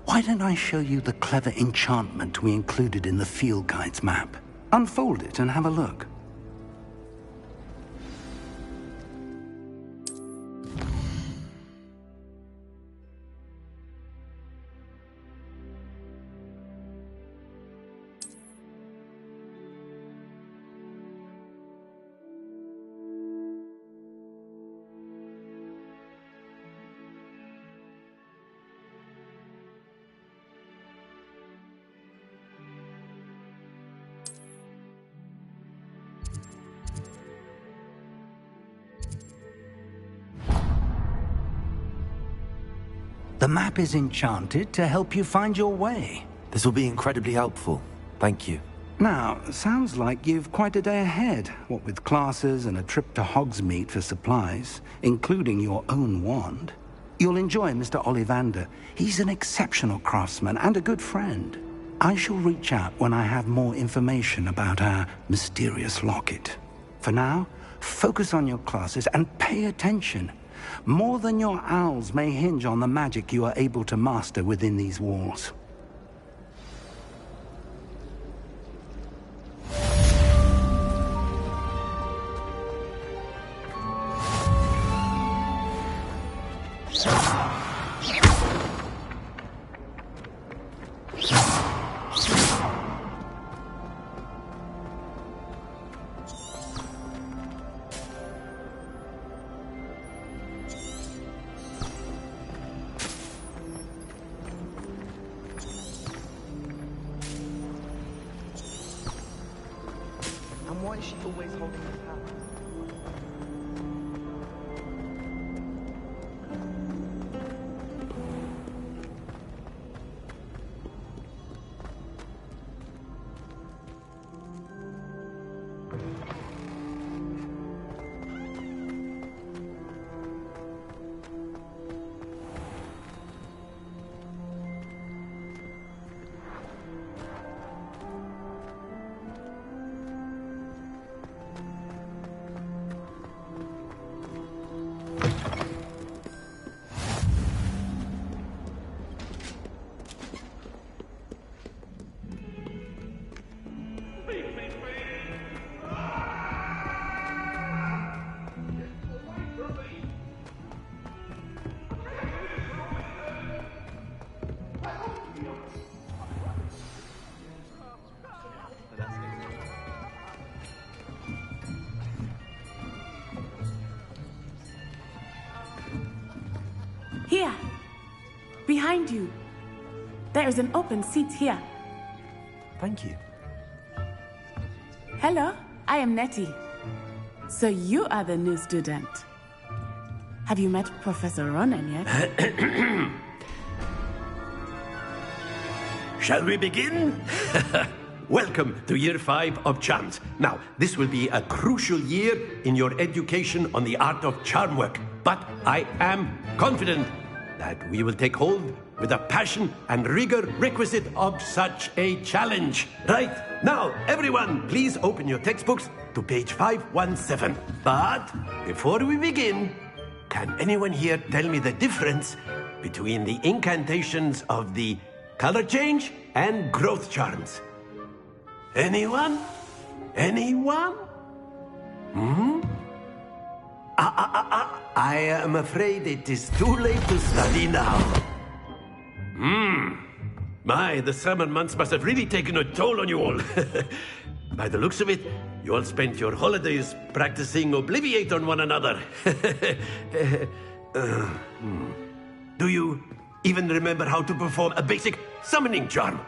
why don't I show you the clever enchantment we included in the field guide's map? Unfold it and have a look. The map is enchanted to help you find your way. This will be incredibly helpful. Thank you. Now, sounds like you've quite a day ahead, what with classes and a trip to Hogsmeade for supplies, including your own wand. You'll enjoy Mr. Ollivander. He's an exceptional craftsman and a good friend. I shall reach out when I have more information about our mysterious locket. For now, focus on your classes and pay attention. More than your owls may hinge on the magic you are able to master within these walls. And why is she always holding his hand? Here, behind you. There is an open seat here. Thank you. Hello, I am Nettie. So you are the new student. Have you met Professor Ronan yet? Shall we begin? Welcome to Year 5 of Charms. Now, this will be a crucial year in your education on the art of charm work. But I am confident that we will take hold with the passion and rigor requisite of such a challenge. Right, now, everyone, please open your textbooks to page 517. But before we begin, can anyone here tell me the difference between the incantations of the color change and growth charms? Anyone? Anyone? I am afraid it is too late to study now. My, the summer months must have really taken a toll on you all. By the looks of it, you all spent your holidays practicing Obliviate on one another. Do you even remember how to perform a basic summoning charm?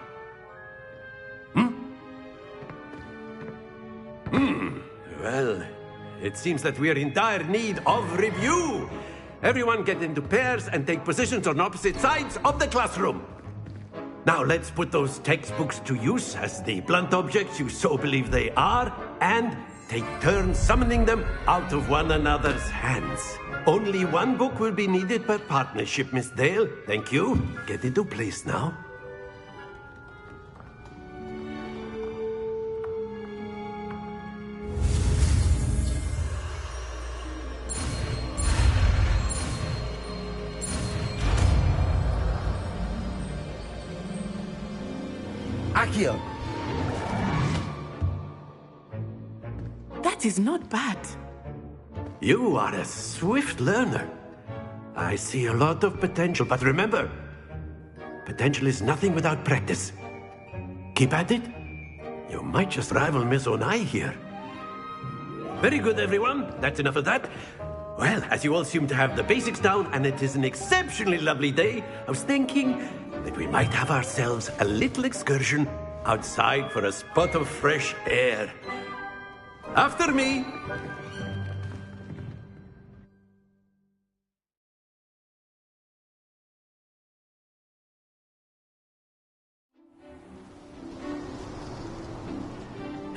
Well, it seems that we are in dire need of review. Everyone get into pairs and take positions on opposite sides of the classroom. Now let's put those textbooks to use as the blunt objects you so believe they are, and take turns summoning them out of one another's hands. Only one book will be needed per partnership, Miss Dale. Thank you. Get into place now. Accio! That is not bad. You are a swift learner. I see a lot of potential, but remember, potential is nothing without practice. Keep at it. You might just rival Miss Onai here. Very good, everyone. That's enough of that. Well, as you all seem to have the basics down, and it is an exceptionally lovely day, I was thinking that we might have ourselves a little excursion outside for a spot of fresh air. After me!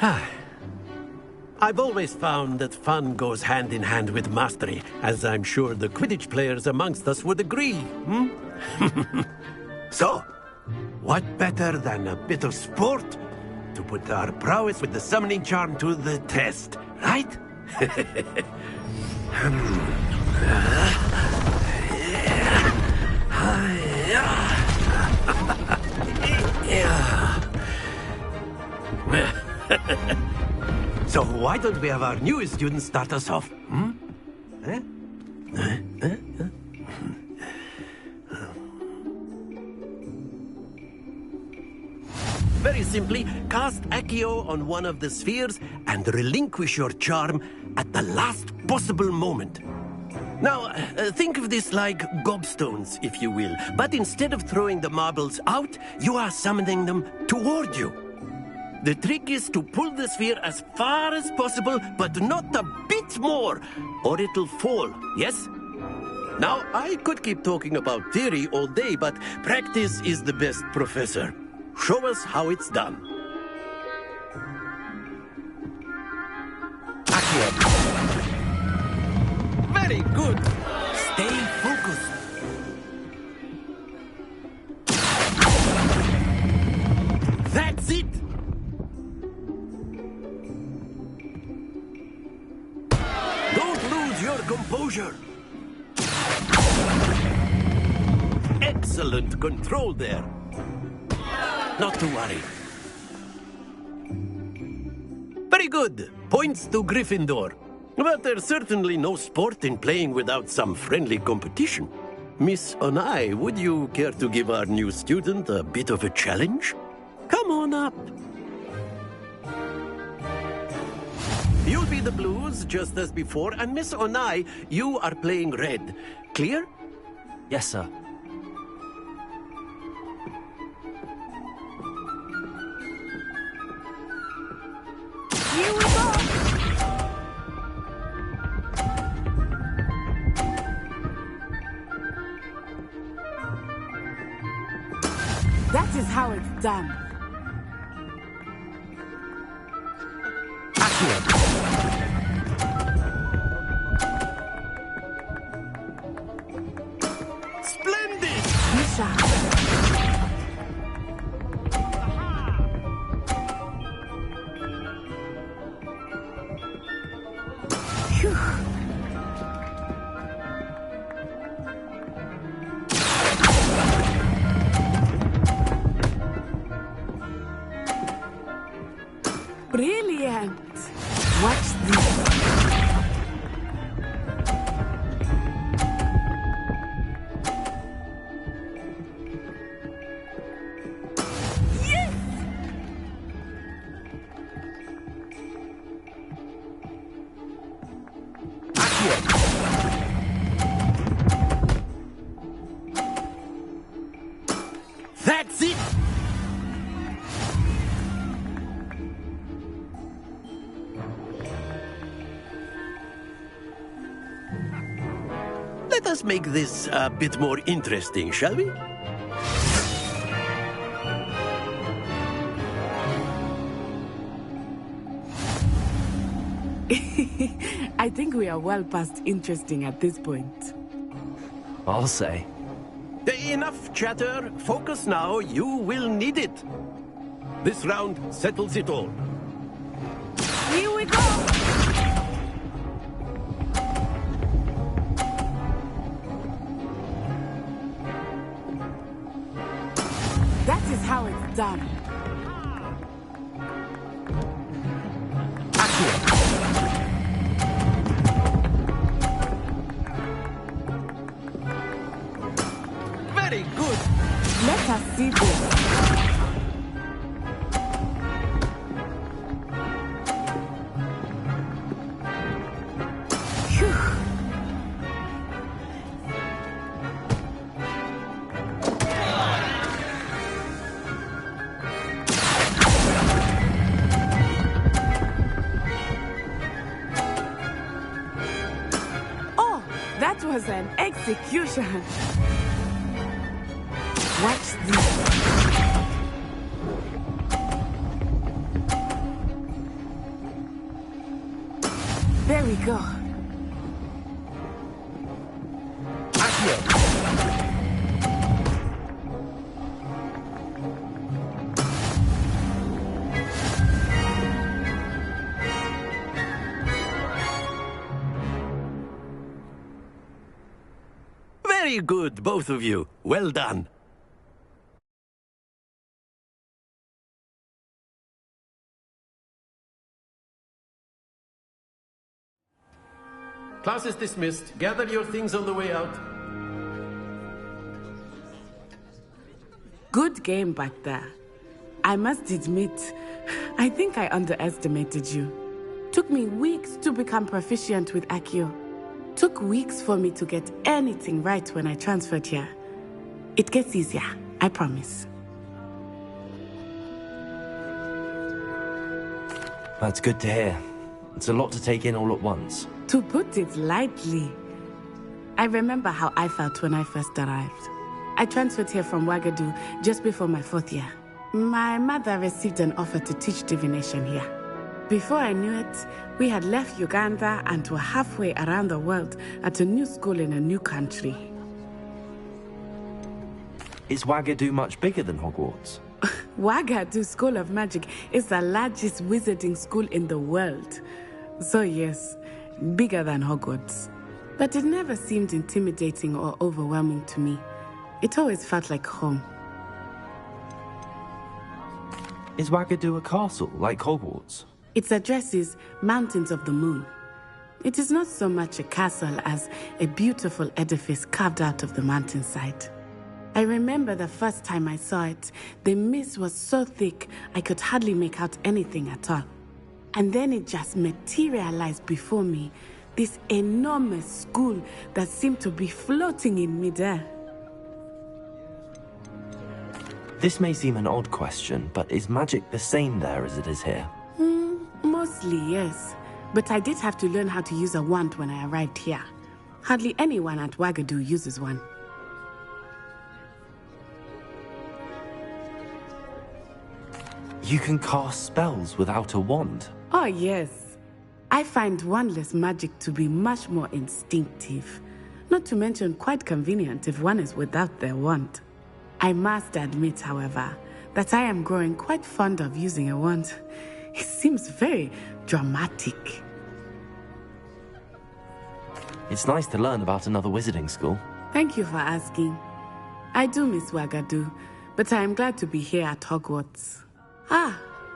I've always found that fun goes hand in hand with mastery, as I'm sure the Quidditch players amongst us would agree, hmm? So, what better than a bit of sport to put our prowess with the summoning charm to the test, right? So why don't we have our newest student start us off? Hmm? Very simply, cast Accio on one of the spheres and relinquish your charm at the last possible moment. Now, think of this like gobstones, if you will. But instead of throwing the marbles out, you are summoning them toward you. The trick is to pull the sphere as far as possible, but not a bit more, or it'll fall, yes? Now, I could keep talking about theory all day, but practice is the best professor. Show us how it's done. Accio. Very good. Stay focused. That's it. Don't lose your composure. Excellent control there. Not to worry. Very good. Points to Gryffindor. But there's certainly no sport in playing without some friendly competition. Miss Onai, would you care to give our new student a bit of a challenge? Come on up. You'll be the blues, just as before, and Miss Onai, you are playing red. Clear? Yes, sir. Here we go! That is how it's done. Splendid! Misha. Brilliant! Watch this. Yes! That's it! Let us make this a bit more interesting, shall we? I think we are well past interesting at this point. I'll say. Enough chatter. Focus now. You will need it. This round settles it all. Here we go! That is how it's done. Very good. Let us see this. Oh, that was an execution. Watch this. we go. Very good, both of you. Well done. Class is dismissed. Gather your things on the way out. Good game back there. I must admit, I think I underestimated you. Took me weeks to become proficient with Accio. Took weeks for me to get anything right when I transferred here. It gets easier, I promise. That's good to hear. It's a lot to take in all at once. To put it lightly, I remember how I felt when I first arrived. I transferred here from Wagadu just before my 4th year. My mother received an offer to teach divination here. Before I knew it, we had left Uganda and were halfway around the world at a new school in a new country. Is Wagadu much bigger than Hogwarts? Wagadu School of Magic is the largest wizarding school in the world. So yes, bigger than Hogwarts. But it never seemed intimidating or overwhelming to me. It always felt like home. Is Wagadu a castle, like Hogwarts? Its address is Mountains of the Moon. It is not so much a castle as a beautiful edifice carved out of the mountainside. I remember the first time I saw it, the mist was so thick I could hardly make out anything at all. And then it just materialized before me, this enormous school that seemed to be floating in midair. This may seem an odd question, but is magic the same there as it is here? Mostly, yes. But I did have to learn how to use a wand when I arrived here. Hardly anyone at Wagadu uses one. You can cast spells without a wand? Oh, yes. I find wandless magic to be much more instinctive. Not to mention quite convenient if one is without their wand. I must admit, however, that I am growing quite fond of using a wand. It seems very dramatic. It's nice to learn about another wizarding school. Thank you for asking. I do miss Wagadu, but I am glad to be here at Hogwarts.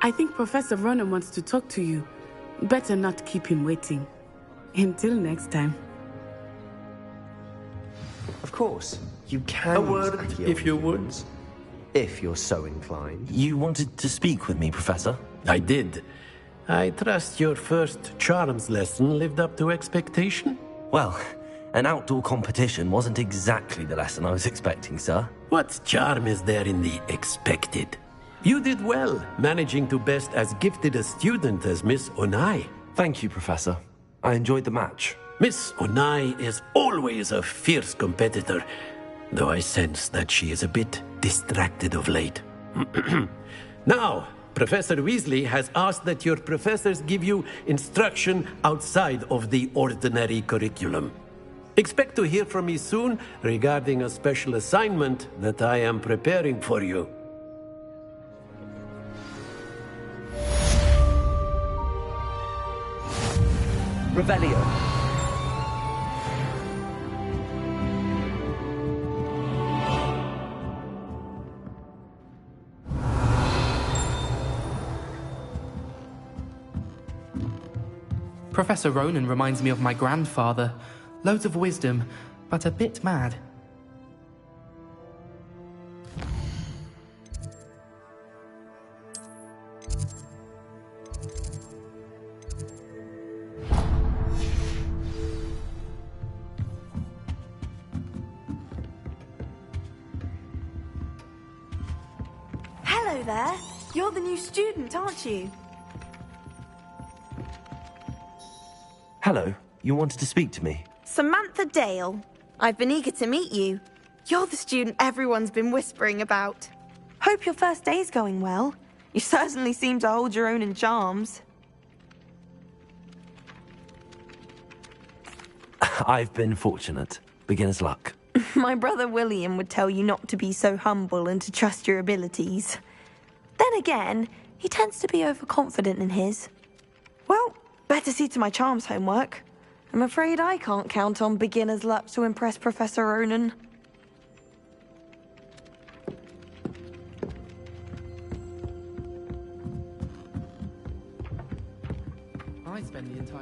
I think Professor Ronan wants to talk to you. Better not keep him waiting. Until next time. Of course, you can. A word, if you would. If you're so inclined. You wanted to speak with me, Professor? I did. I trust your first charms lesson lived up to expectation? Well, an outdoor competition wasn't exactly the lesson I was expecting, sir. What charm is there in the expected? You did well, managing to best as gifted a student as Miss Onai. Thank you, Professor. I enjoyed the match. Miss Onai is always a fierce competitor, though I sense that she is a bit distracted of late. Now, Professor Weasley has asked that your professors give you instruction outside of the ordinary curriculum. Expect to hear from me soon regarding a special assignment that I am preparing for you. Revelio. Professor Ronan reminds me of my grandfather. Loads of wisdom, but a bit mad. Hello there. You're the new student, aren't you? Hello. You wanted to speak to me? Samantha Dale. I've been eager to meet you. You're the student everyone's been whispering about. Hope your first day's going well. You certainly seem to hold your own in charms. I've been fortunate. Beginner's luck. My brother William would tell you not to be so humble and to trust your abilities. Then again, he tends to be overconfident in his. Well, better see to my charms homework. I'm afraid I can't count on beginner's luck to impress Professor Ronan. I spend the entire...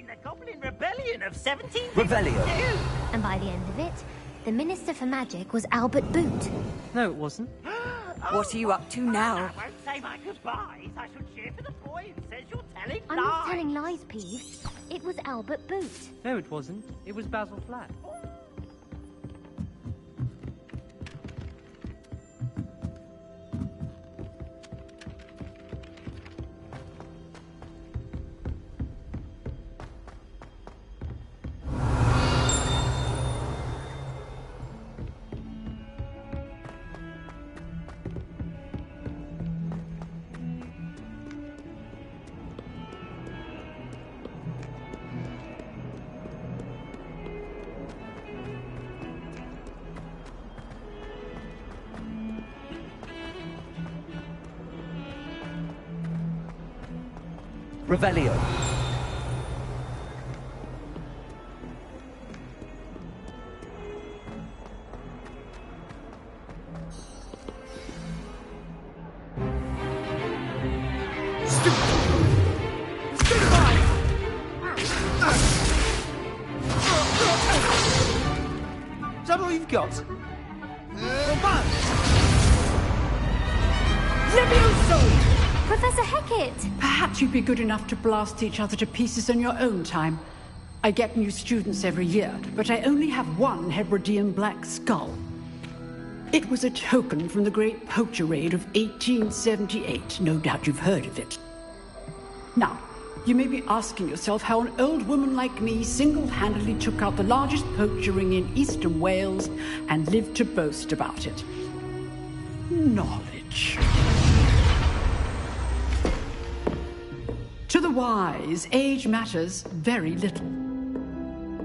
The Goblin Rebellion of 17... Revelio. And by the end of it, the Minister for Magic was Albert Boot. No, it wasn't. What are you up to now? I won't say my goodbyes. I shall cheer for the boy who says you're telling I'm lies. not telling lies, Peeves. It was Albert Boot. No, it wasn't. It was Basil Flat. Revelio. Is that all you've got? Professor Hecat! Perhaps you'd be good enough to blast each other to pieces on your own time. I get new students every year, but I only have one Hebridean black skull. It was a token from the Great Poacher Raid of 1878. No doubt you've heard of it. Now, you may be asking yourself how an old woman like me single-handedly took out the largest poacher ring in eastern Wales and lived to boast about it. Knowledge. To the wise, age matters very little.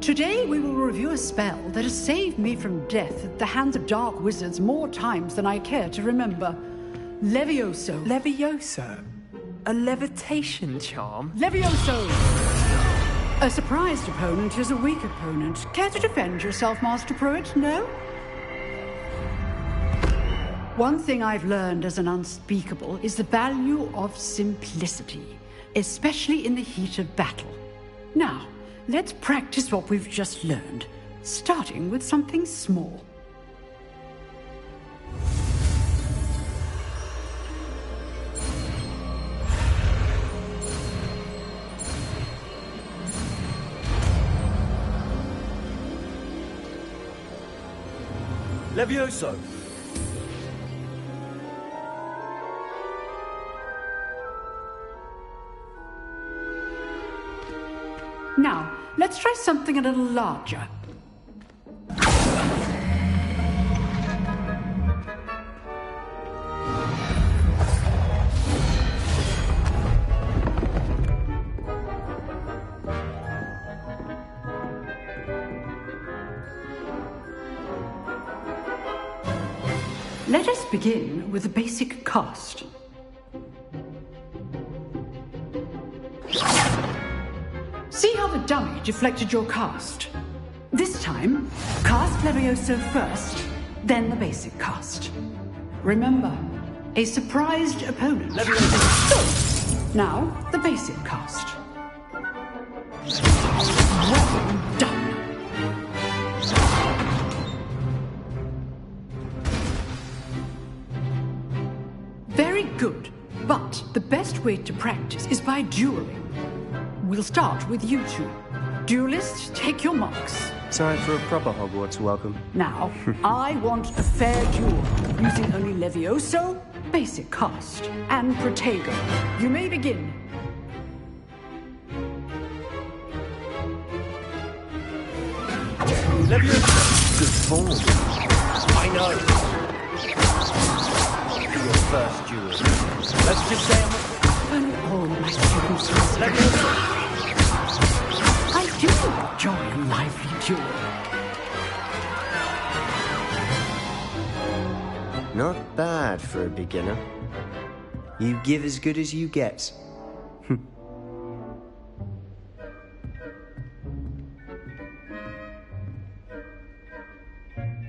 Today we will review a spell that has saved me from death at the hands of dark wizards more times than I care to remember. Levioso. Levioso? A levitation charm? Levioso! A surprised opponent is a weak opponent. Care to defend yourself, Master Pruitt? No? One thing I've learned as an unspeakable is the value of simplicity, especially in the heat of battle. Now, let's practice what we've just learned, starting with something small. Levioso! Now, let's try something a little larger. Let us begin with the basic cast. See how the dummy deflected your cast? This time, cast Levioso first, then the basic cast. Remember, a surprised opponent. Levioso. Now, the basic cast. Well done. Very good, but the best way to practice is by dueling. We'll start with you two. Duelists, take your marks. Time for a proper Hogwarts welcome. Now, I want a fair duel, using only Levioso, basic cast, and Protego. You may begin. Levioso! Good form. I know. For your first duel. Let's just say All my students I do enjoy a lively duel. Not bad for a beginner. You give as good as you get.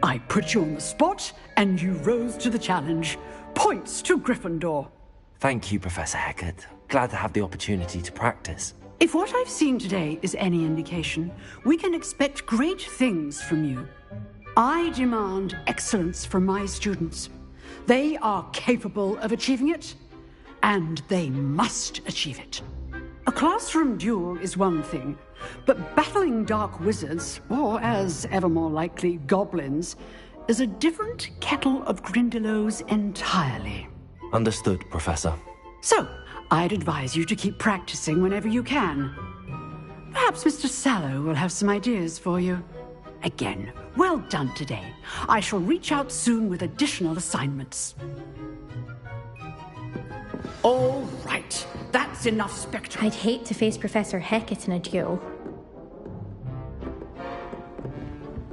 I put you on the spot, and you rose to the challenge. Points to Gryffindor. Thank you, Professor Hecat. Glad to have the opportunity to practice. If what I've seen today is any indication, we can expect great things from you. I demand excellence from my students. They are capable of achieving it, and they must achieve it. A classroom duel is one thing, but battling dark wizards, or as ever more likely, goblins, is a different kettle of Grindylows entirely. Understood, Professor. So, I'd advise you to keep practicing whenever you can. Perhaps Mr. Sallow will have some ideas for you. Again, well done today. I shall reach out soon with additional assignments. All right, that's enough spectacle. I'd hate to face Professor Hecat in a duel.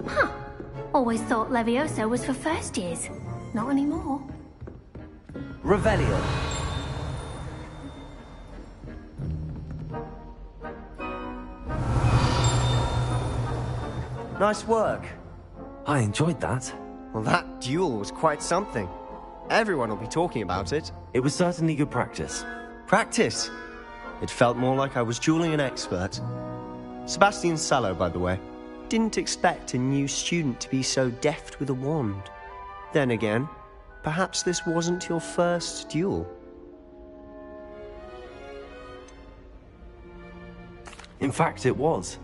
Huh. Always thought Levioso was for first years. Not anymore. Revelio. Nice work. I enjoyed that. Well, that duel was quite something. Everyone will be talking about it. It was certainly good practice. Practice? It felt more like I was dueling an expert. Sebastian Sallow, by the way. Didn't expect a new student to be so deft with a wand. Then again, perhaps this wasn't your first duel. In fact, it was.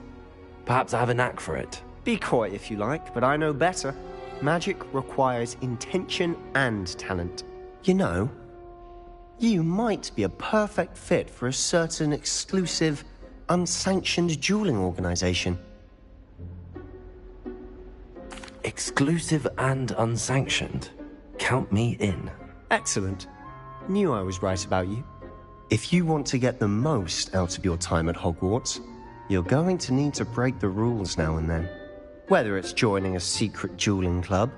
Perhaps I have a knack for it. Be coy if you like, but I know better. Magic requires intention and talent. You know, you might be a perfect fit for a certain exclusive, unsanctioned dueling organization. Exclusive and unsanctioned? Count me in. Excellent. Knew I was right about you. If you want to get the most out of your time at Hogwarts, you're going to need to break the rules now and then. Whether it's joining a secret dueling club,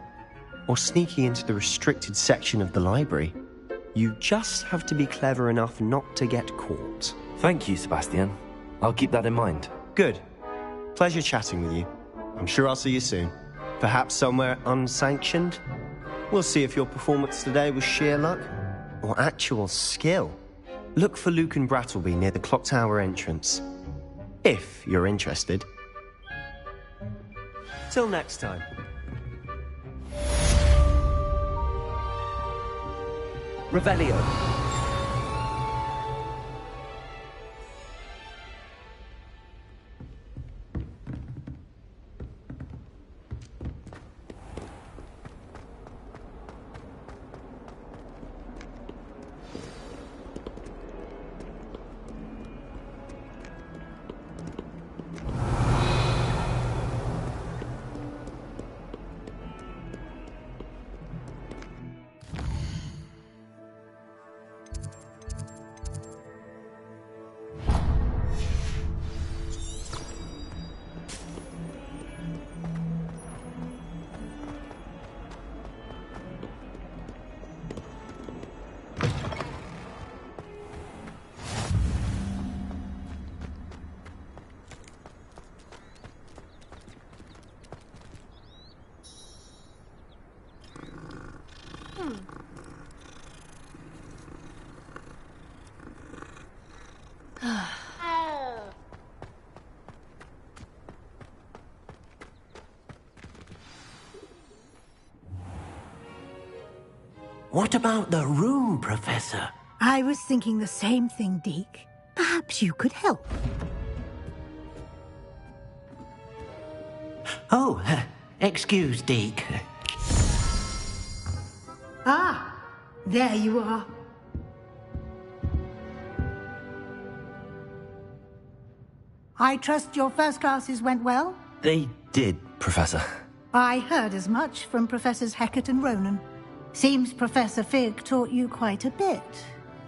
or sneaking into the restricted section of the library, you just have to be clever enough not to get caught. Thank you, Sebastian. I'll keep that in mind. Good. Pleasure chatting with you. I'm sure I'll see you soon. Perhaps somewhere unsanctioned? We'll see if your performance today was sheer luck or actual skill. Look for Luke and Brattleby near the clock tower entrance. If you're interested. Till next time. Revelio. What about the room, Professor? I was thinking the same thing, Deke. Perhaps you could help. Oh, excuse, Deke. Ah, there you are. I trust your first classes went well? They did, Professor. I heard as much from Professors Hecat and Ronan. Seems Professor Fig taught you quite a bit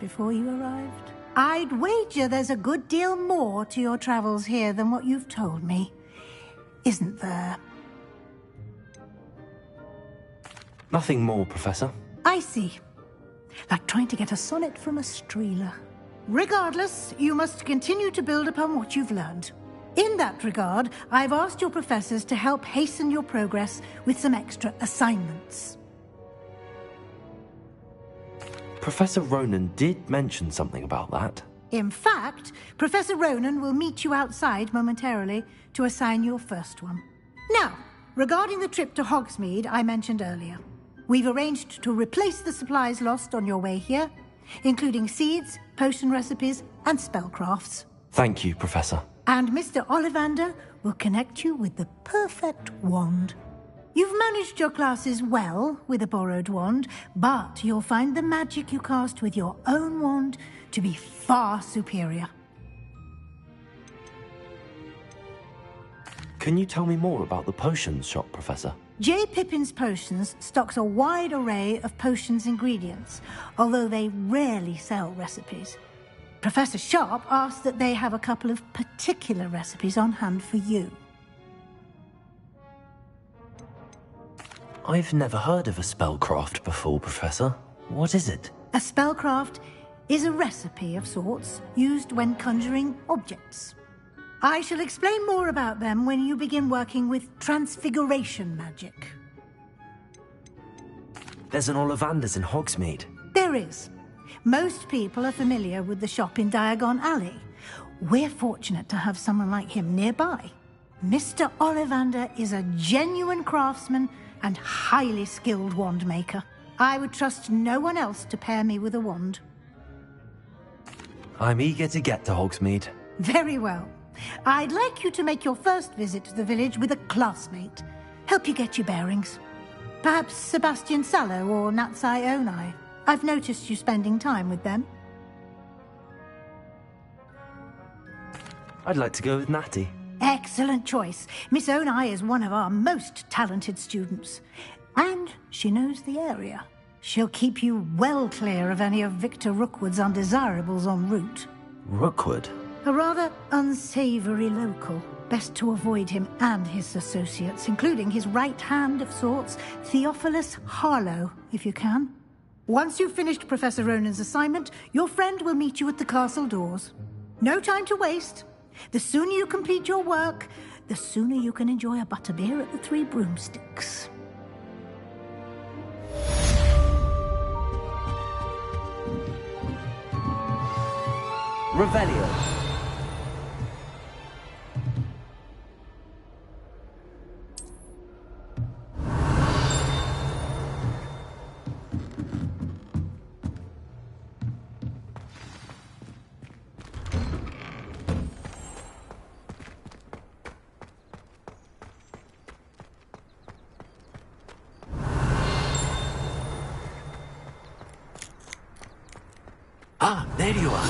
before you arrived. I'd wager there's a good deal more to your travels here than what you've told me. Isn't there? Nothing more, Professor. I see. Like trying to get a sonnet from a streeler. Regardless, you must continue to build upon what you've learned. In that regard, I've asked your professors to help hasten your progress with some extra assignments. Professor Ronan did mention something about that. In fact, Professor Ronan will meet you outside momentarily to assign your first one. Now, regarding the trip to Hogsmeade I mentioned earlier, we've arranged to replace the supplies lost on your way here, including seeds, potion recipes, and spellcrafts. Thank you, Professor. And Mr. Ollivander will connect you with the perfect wand. You've managed your classes well with a borrowed wand, but you'll find the magic you cast with your own wand to be far superior. Can you tell me more about the potions shop, Professor? J. Pippin's Potions stocks a wide array of potions ingredients, although they rarely sell recipes. Professor Sharp asked that they have a couple of particular recipes on hand for you. I've never heard of a spellcraft before, Professor. What is it? A spellcraft is a recipe of sorts used when conjuring objects. I shall explain more about them when you begin working with transfiguration magic. There's an Ollivander's in Hogsmeade. There is. Most people are familiar with the shop in Diagon Alley. We're fortunate to have someone like him nearby. Mr. Ollivander is a genuine craftsman and highly skilled wand maker. I would trust no one else to pair me with a wand. I'm eager to get to Hogsmeade. Very well. I'd like you to make your first visit to the village with a classmate. Help you get your bearings. Perhaps Sebastian Sallow or Natsai Onai. I've noticed you spending time with them. I'd like to go with Natty. Excellent choice. Miss Onai is one of our most talented students. And she knows the area. She'll keep you well clear of any of Victor Rookwood's undesirables en route. Rookwood? A rather unsavory local. Best to avoid him and his associates, including his right hand of sorts, Theophilus Harlow, if you can. Once you've finished Professor Ronan's assignment, your friend will meet you at the castle doors. No time to waste. The sooner you complete your work, the sooner you can enjoy a butterbeer at the Three Broomsticks. Revelio. Ah, there you are.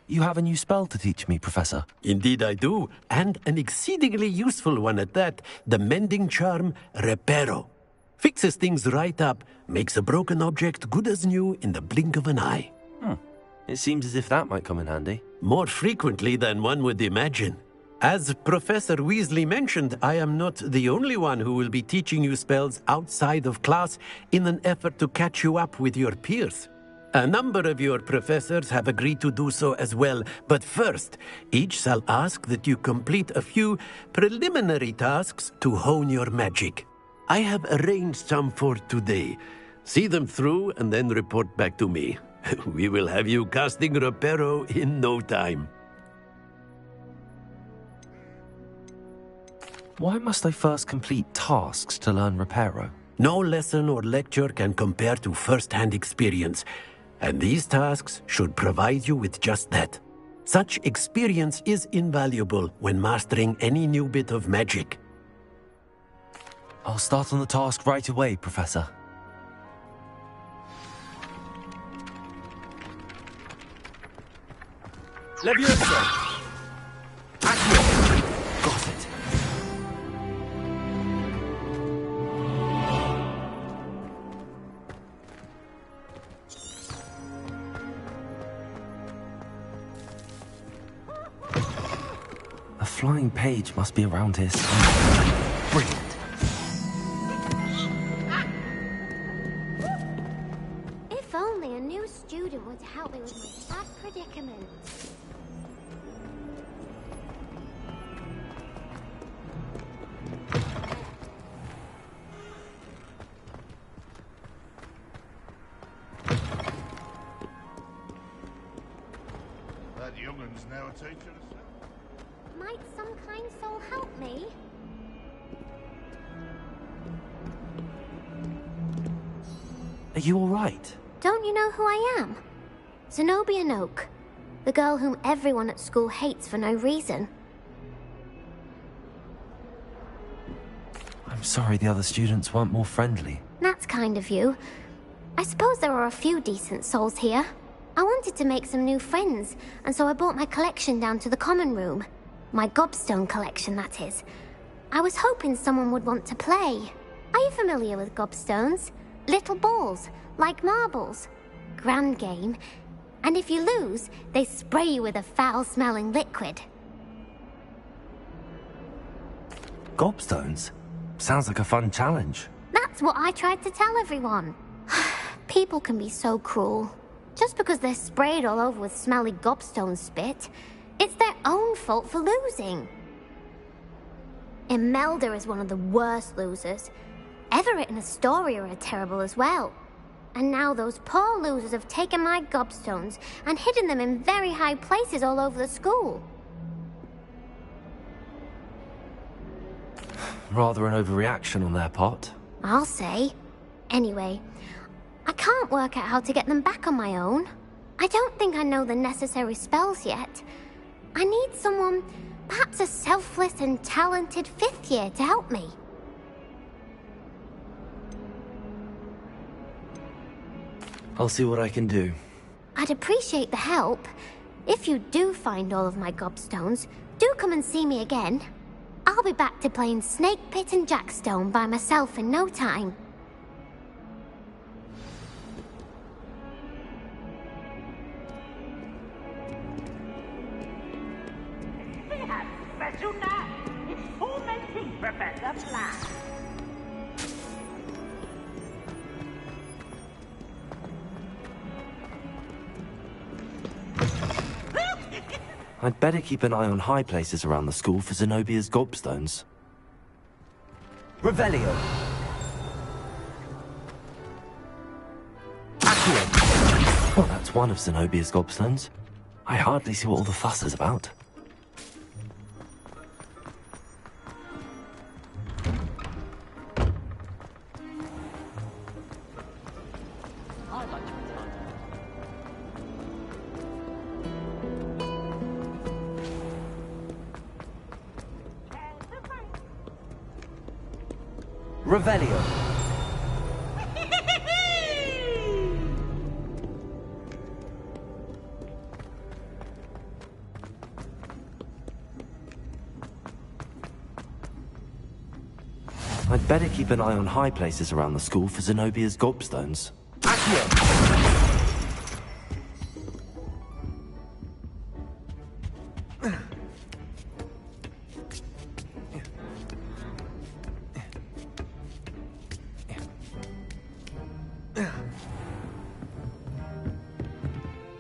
You have a new spell to teach me, Professor. Indeed I do, and an exceedingly useful one at that. The mending charm, Reparo. Fixes things right up, makes a broken object good as new in the blink of an eye. It seems as if that might come in handy. More frequently than one would imagine. As Professor Weasley mentioned, I am not the only one who will be teaching you spells outside of class in an effort to catch you up with your peers. A number of your professors have agreed to do so as well, but first, each shall ask that you complete a few preliminary tasks to hone your magic. I have arranged some for today. See them through and then report back to me. We will have you casting Reparo in no time. Why must I first complete tasks to learn Reparo? No lesson or lecture can compare to first-hand experience, and these tasks should provide you with just that. Such experience is invaluable when mastering any new bit of magic. I'll start on the task right away, Professor. Leviosa! Got it. A flying page must be around here somewhere. Brilliant. If only a new student would help me with my sad predicament. That young'un's now a teacher herself. Might some kind soul help me? Are you all right? Don't you know who I am? Zenobia Noak, the girl whom everyone at school hates for no reason. I'm sorry the other students weren't more friendly. That's kind of you. I suppose there are a few decent souls here. I wanted to make some new friends, and so I brought my collection down to the common room. My gobstone collection, that is. I was hoping someone would want to play. Are you familiar with gobstones? Little balls, like marbles. Grand game. And if you lose, they spray you with a foul-smelling liquid. Gobstones? Sounds like a fun challenge. That's what I tried to tell everyone. People can be so cruel. Just because they're sprayed all over with smelly gobstone spit, it's their own fault for losing. Imelda is one of the worst losers. Everett and Astoria are terrible as well. And now those poor losers have taken my gobstones and hidden them in very high places all over the school. Rather an overreaction on their part. I'll say. Anyway, I can't work out how to get them back on my own. I don't think I know the necessary spells yet. I need someone, perhaps a selfless and talented fifth year to help me. I'll see what I can do. I'd appreciate the help. If you do find all of my gobstones, do come and see me again. I'll be back to playing Snake Pit and Jackstone by myself in no time. We have special night. It's tormenting Professor Flash. I'd better keep an eye on high places around the school for Zenobia's gobstones. Revelio. Well, that's one of Zenobia's gobstones. I hardly see what all the fuss is about. Revelio. I'd better keep an eye on high places around the school for Zenobia's gobstones.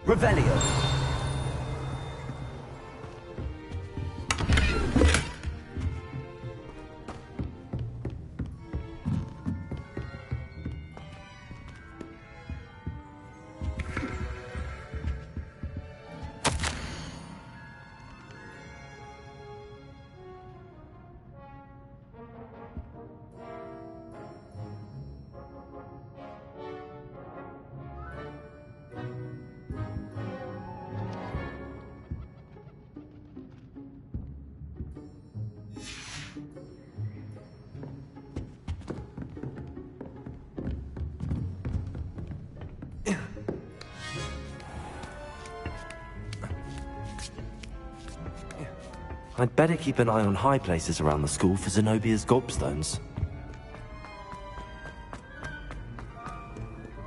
Revelio. I'd better keep an eye on high places around the school for Zenobia's gobstones.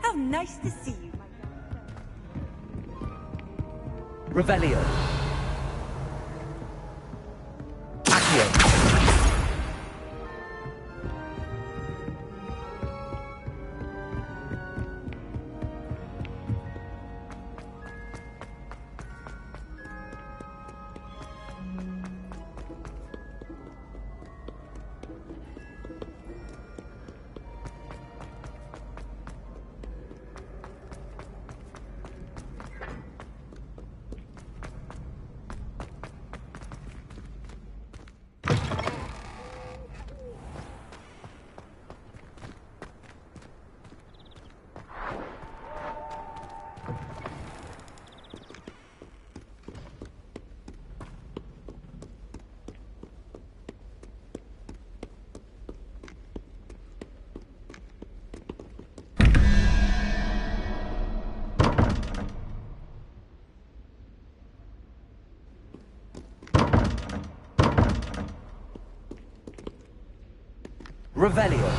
How nice to see you, my Revelio. Revelio.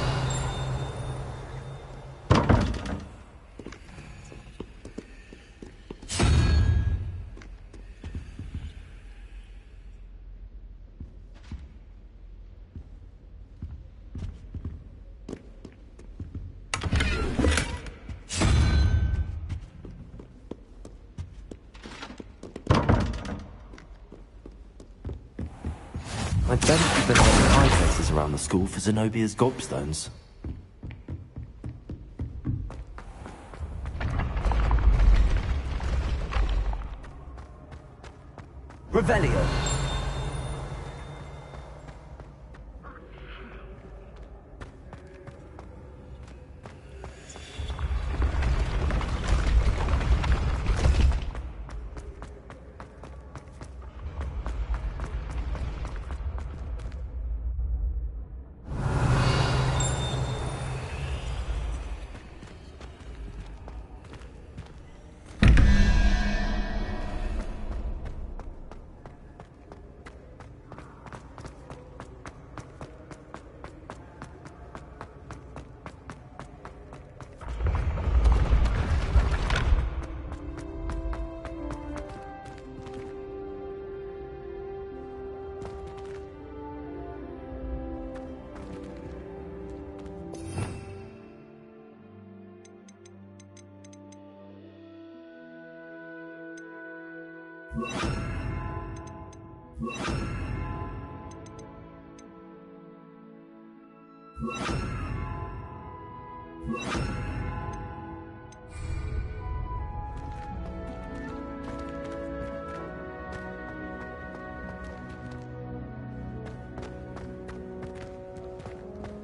I'd better keep an eye on high places around the school for Zenobia's gobstones. Revelio.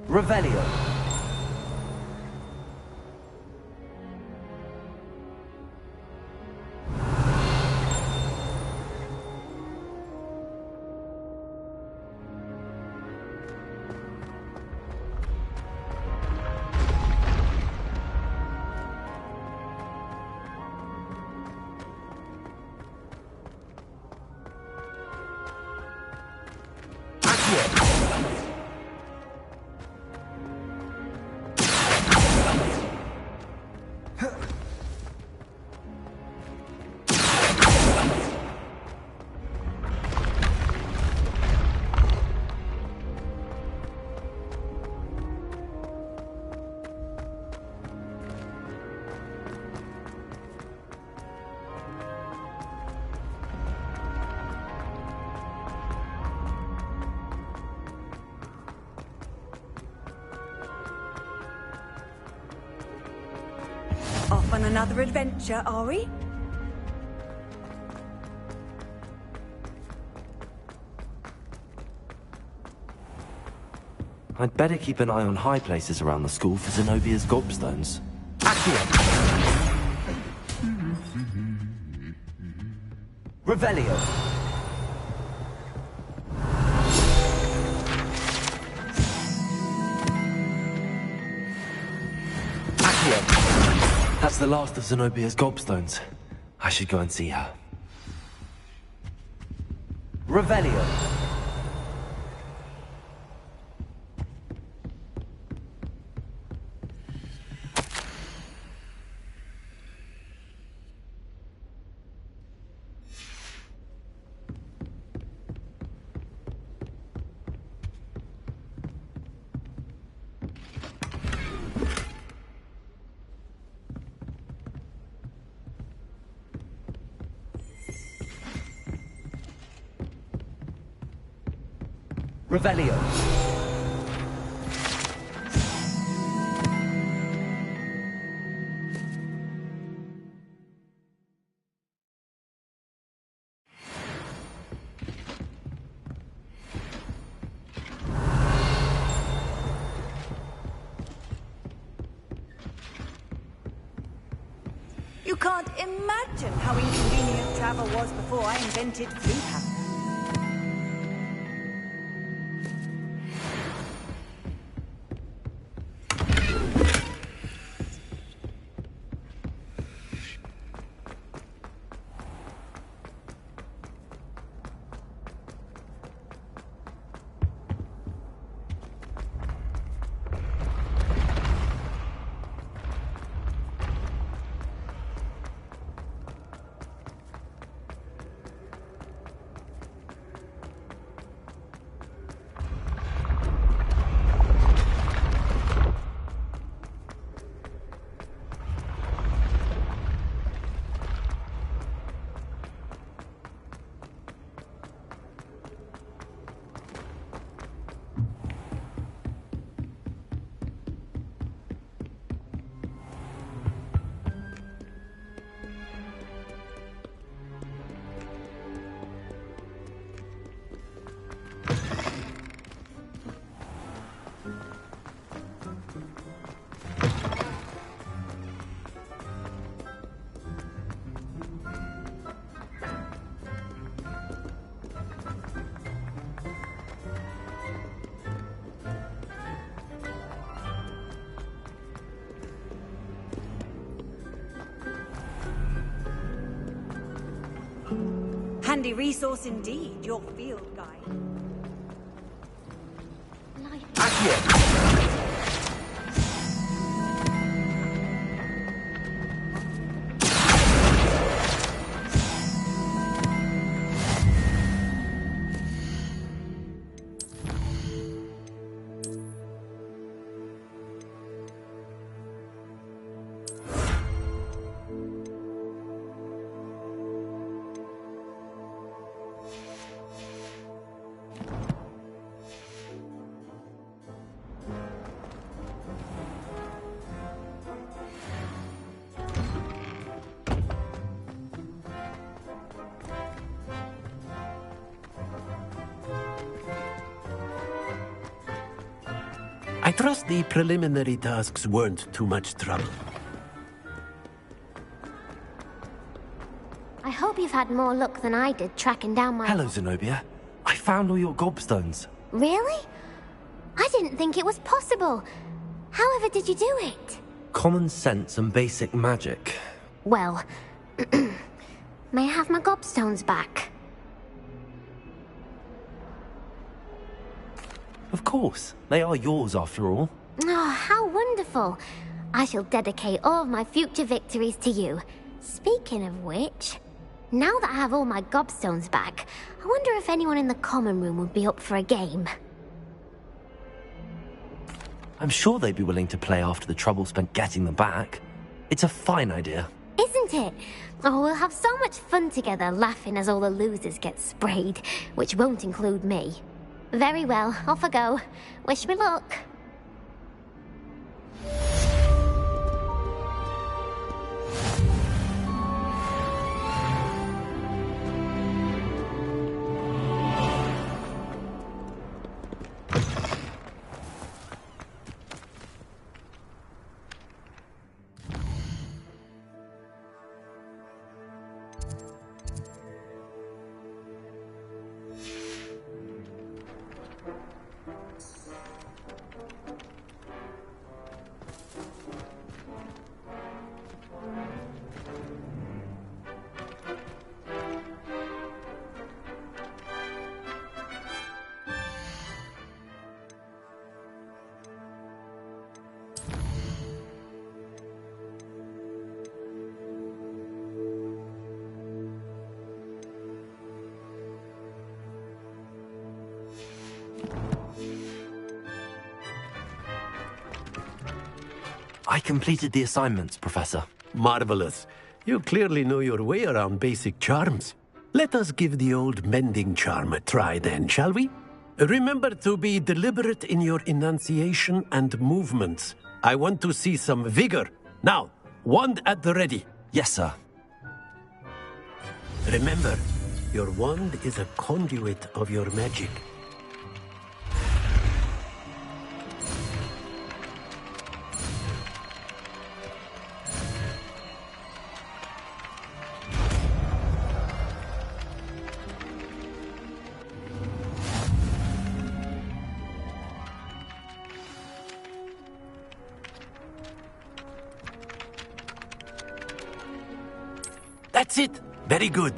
Revelio. Off on another adventure, are we? I'd better keep an eye on high places around the school for Zenobia's gobstones. Revelio. That's the last of Zenobia's gobstones. I should go and see her. Revelio. Revelio. You can't imagine how inconvenient travel was before I invented flu powder. Handy resource indeed, your field guide. trust the preliminary tasks weren't too much trouble. I hope you've had more luck than I did tracking down my... Hello, Zenobia. I found all your gobstones. Really? I didn't think it was possible. However did you do it? Common sense and basic magic. Well, may I have my gobstones back? Of course. They are yours, after all. Oh, how wonderful. I shall dedicate all of my future victories to you. Speaking of which, now that I have all my gobstones back, I wonder if anyone in the common room would be up for a game. I'm sure they'd be willing to play after the trouble spent getting them back. It's a fine idea. Isn't it? Oh, we'll have so much fun together, laughing as all the losers get sprayed, which won't include me. Very well, off I go. Wish me luck. I completed the assignments, Professor. Marvelous. You clearly know your way around basic charms. Let us give the old mending charm a try then, shall we? Remember to be deliberate in your enunciation and movements. I want to see some vigor. Now, wand at the ready. Yes, sir. Remember, your wand is a conduit of your magic. That's it. Very good.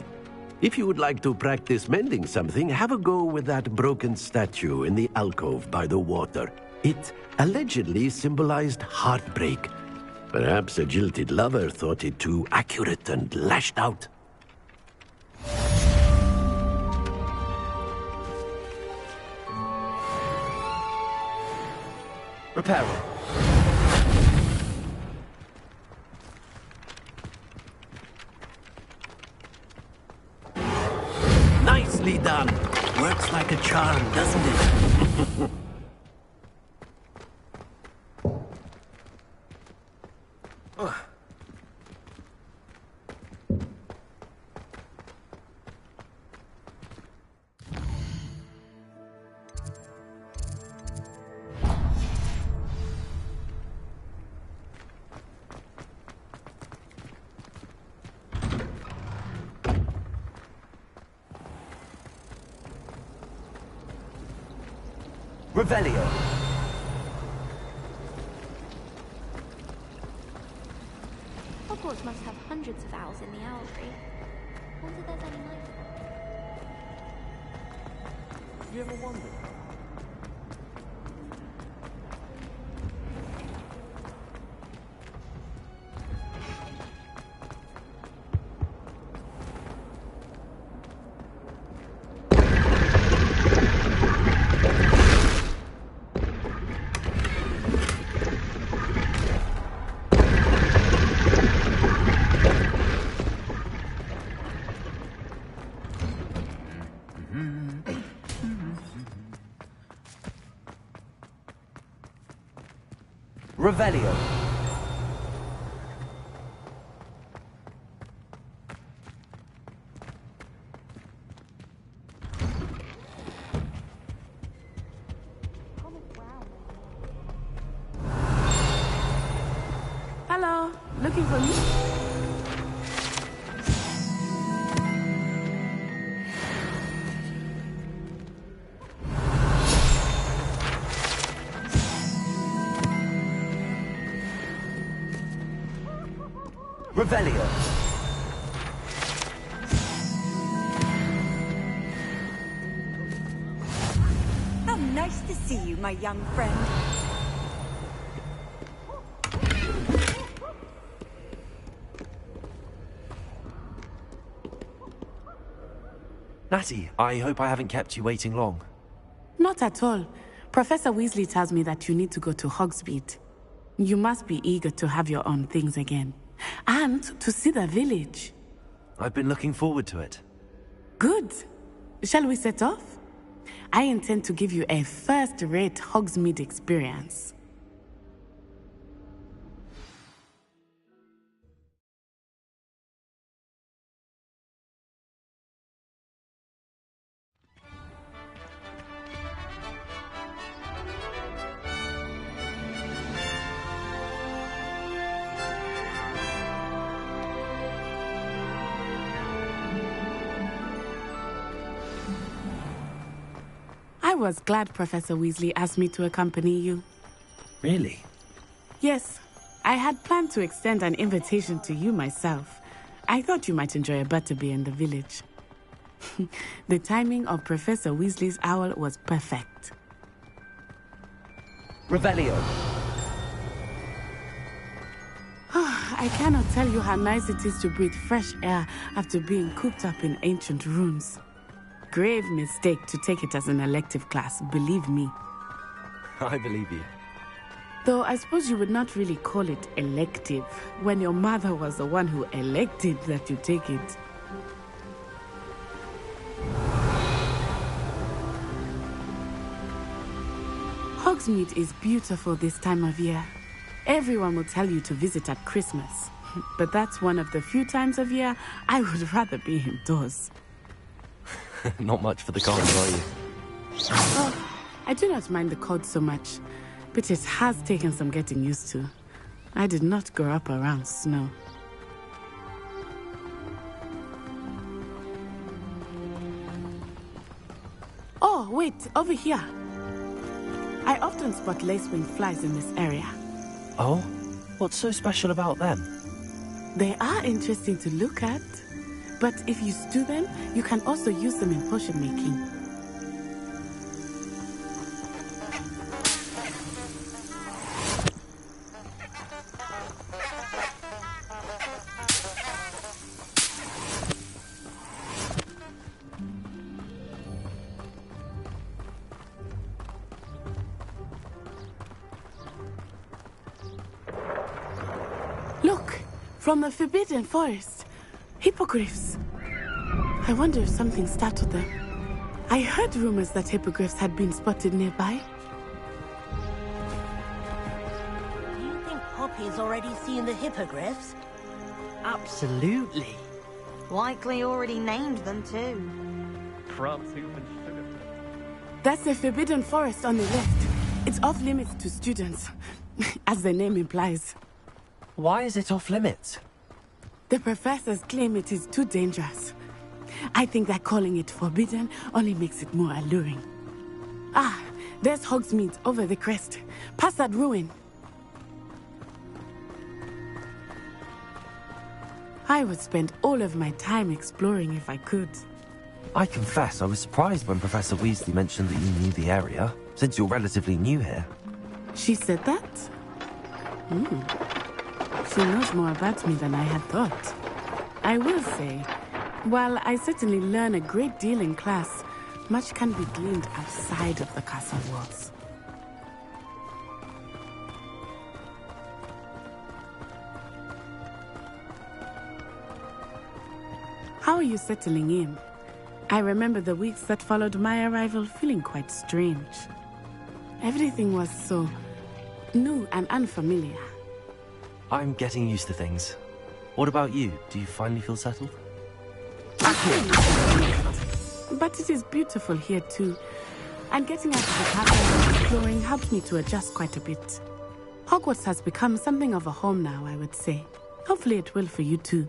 If you would like to practice mending something, have a go with that broken statue in the alcove by the water. It allegedly symbolized heartbreak. Perhaps a jilted lover thought it too accurate and lashed out. Repairing. Nicely done. Works like a charm, doesn't it? Revelio. Hogwarts must have hundreds of owls in the owlery. Wonder if there's any night. You ever wondered? Revelio. looking for me? Revelio. How nice to see you, my young friend. Natty, I hope I haven't kept you waiting long. Not at all. Professor Weasley tells me that you need to go to Hogsmeade. You must be eager to have your own things again. And to see the village. I've been looking forward to it. Good. Shall we set off? I intend to give you a first-rate Hogsmeade experience. I was glad Professor Weasley asked me to accompany you. Really? Yes, I had planned to extend an invitation to you myself. I thought you might enjoy a butterbeer in the village. The timing of Professor Weasley's owl was perfect. Revelio. I cannot tell you how nice it is to breathe fresh air after being cooped up in ancient rooms. Grave mistake to take it as an elective class, believe me. I believe you. Though I suppose you would not really call it elective when your mother was the one who elected that you take it. Hogsmeade is beautiful this time of year. Everyone will tell you to visit at Christmas. But that's one of the few times of year I would rather be indoors. Not much for the cold, are you? Oh, I do not mind the cold so much, but it has taken some getting used to. I did not grow up around snow. Oh, wait, over here. I often spot lacewing flies in this area. Oh? What's so special about them? They are interesting to look at. But if you stew them, you can also use them in potion making. Look, from the Forbidden Forest. Hippogriffs. I wonder if something startled them. I heard rumors that hippogriffs had been spotted nearby. Do you think Poppy's already seen the hippogriffs? Absolutely. Likely already named them too. That's the Forbidden Forest on the left. It's off limits to students, as the name implies. Why is it off limits? The professors claim it is too dangerous. I think that calling it forbidden only makes it more alluring. Ah, there's Hogsmeade over the crest. Past that ruin. I would spend all of my time exploring if I could. I confess I was surprised when Professor Weasley mentioned that you knew the area, since you're relatively new here. She said that? She knows more about me than I had thought. I will say, while I certainly learn a great deal in class, much can be gleaned outside of the castle walls. How are you settling in? I remember the weeks that followed my arrival feeling quite strange. Everything was so new and unfamiliar. I'm getting used to things. What about you? Do you finally feel settled? But it is beautiful here too. And getting out of the castle and exploring helped me to adjust quite a bit. Hogwarts has become something of a home now, I would say. Hopefully it will for you too.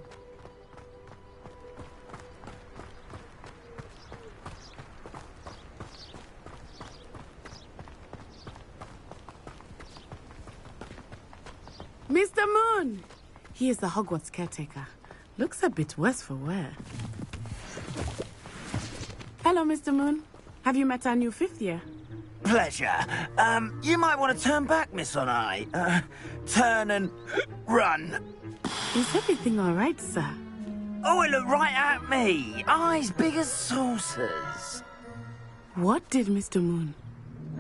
Mr. Moon! He is the Hogwarts caretaker. Looks a bit worse for wear. Hello, Mr. Moon. Have you met our new 5th year? Pleasure. You might want to turn back, Miss On-Eye. Turn and run. Is everything all right, sir? Oh, it looked right at me. Eyes big as saucers. What did Mr. Moon?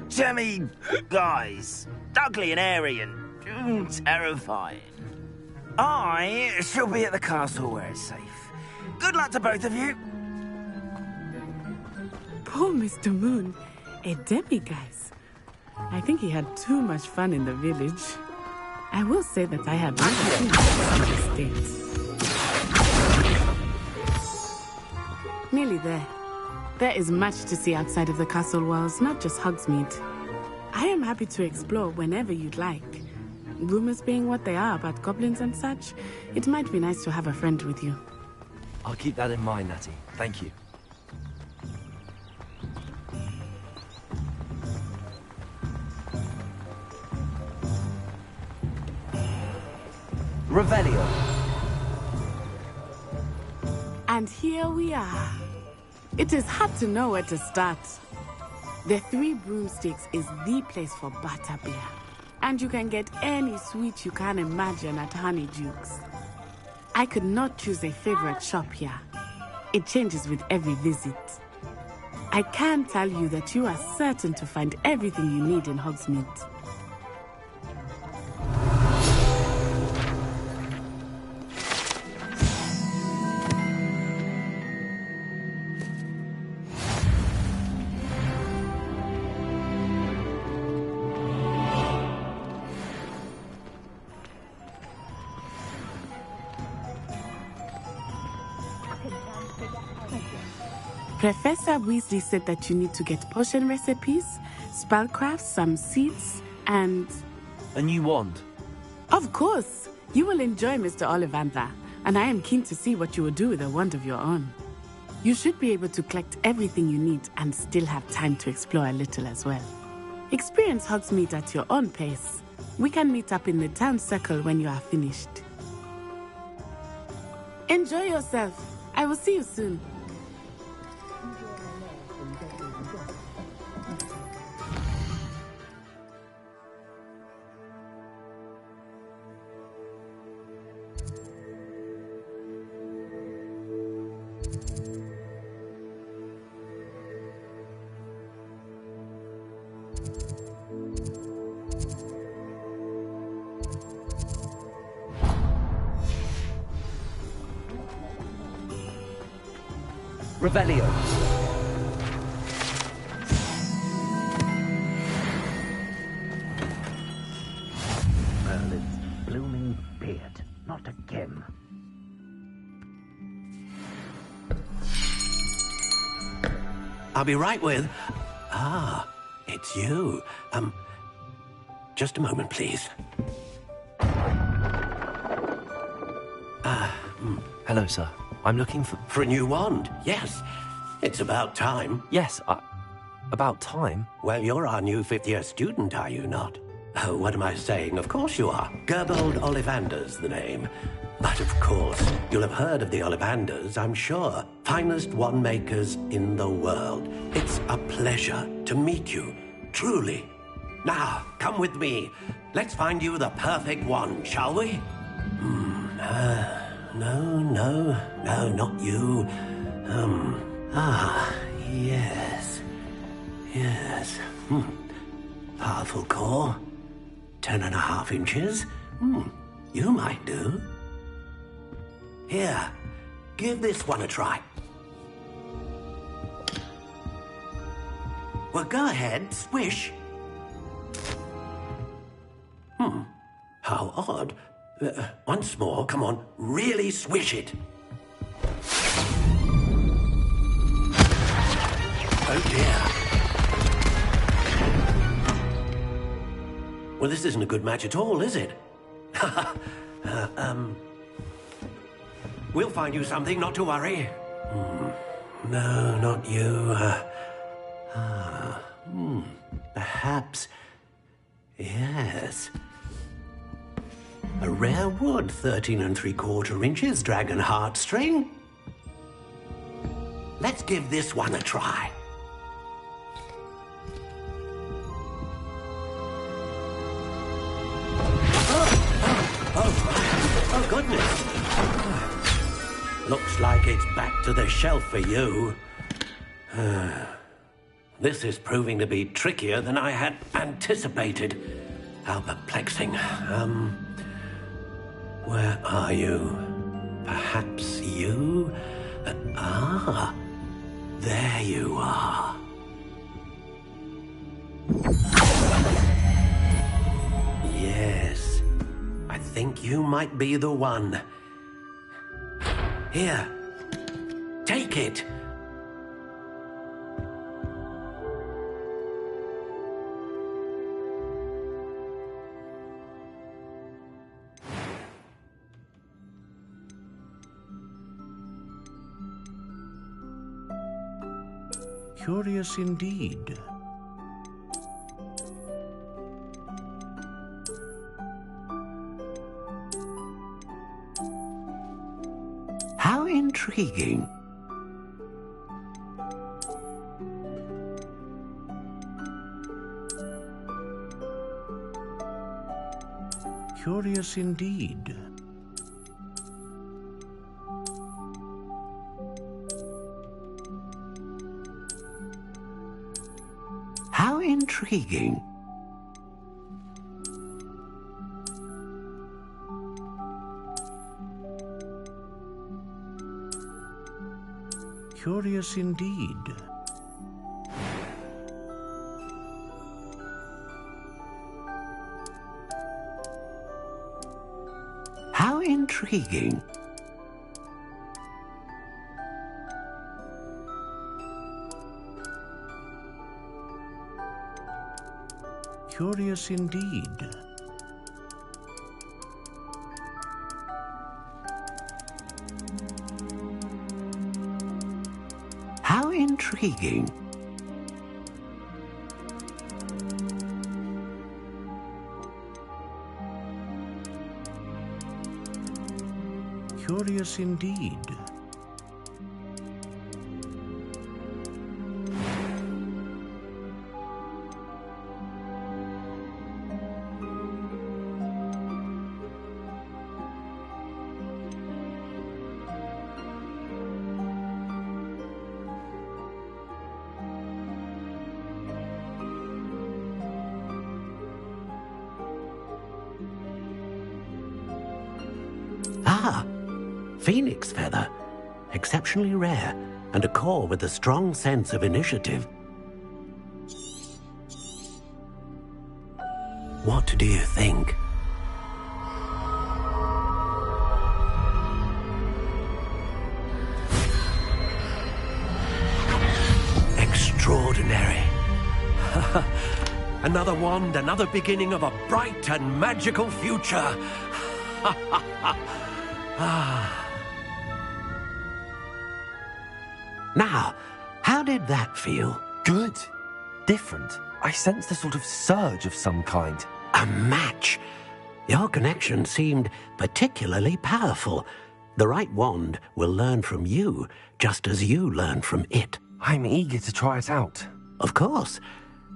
Jemmy, guys. Ugly and airy and terrifying. I shall be at the castle where it's safe. Good luck to both of you. Poor Mr. Moon. A guys. I think he had too much fun in the village. I will say that I had mistakes. Nearly there. There is much to see outside of the castle walls, not just Hogsmeade. I am happy to explore whenever you'd like. Rumors being what they are about goblins and such, it might be nice to have a friend with you. I'll keep that in mind, Natty. Thank you. Revelio. And here we are. It is hard to know where to start. The Three Broomsticks is the place for butterbeer. And you can get any sweet you can imagine at Honeydukes. I could not choose a favorite shop here. It changes with every visit. I can tell you that you are certain to find everything you need in Hogsmeade. Professor Weasley said that you need to get potion recipes, spellcrafts, some seeds, and... A new wand? Of course! You will enjoy Mr. Ollivander, and I am keen to see what you will do with a wand of your own. You should be able to collect everything you need and still have time to explore a little as well. Experience Hogsmeade at your own pace. We can meet up in the town circle when you are finished. Enjoy yourself. I will see you soon. Revelio. Merlin's blooming beard. Not again. I'll be right with... Ah, it's you. Just a moment, please. Hello, sir. I'm looking for... For a new wand, yes. It's about time. Yes, about time? Well, you're our new 5th-year student, are you not? Oh, what am I saying? Of course you are. Gerbold Ollivander's the name. But of course, you'll have heard of the Ollivanders, I'm sure. Finest wand makers in the world. It's a pleasure to meet you, truly. Now, come with me. Let's find you the perfect wand, shall we? No, not you. Yes. Powerful core. 10.5 inches. You might do. Here, give this one a try. Well, go ahead, swish. How odd. Once more, come on, really swish it. Oh dear. Well, this isn't a good match at all, is it? We'll find you something, not to worry. No, not you. Perhaps... Yes. A rare wood, 13 3/4 inches, dragon heartstring. Let's give this one a try. Oh, goodness. Looks like it's back to the shelf for you. This is proving to be trickier than I had anticipated. How perplexing. Where are you? Perhaps you? There you are. Yes, I think you might be the one. Here, take it. Curious indeed. How intriguing. Curious indeed. How intriguing. Curious indeed. How intriguing. Curious indeed. How intriguing. Curious indeed. Phoenix feather. Exceptionally rare, and a core with a strong sense of initiative. What do you think? Extraordinary. Another wand, another beginning of a bright and magical future. Now, how did that feel? Good. Different. I sensed a sort of surge of some kind. A match. Your connection seemed particularly powerful. The right wand will learn from you, just as you learn from it. I'm eager to try it out. Of course.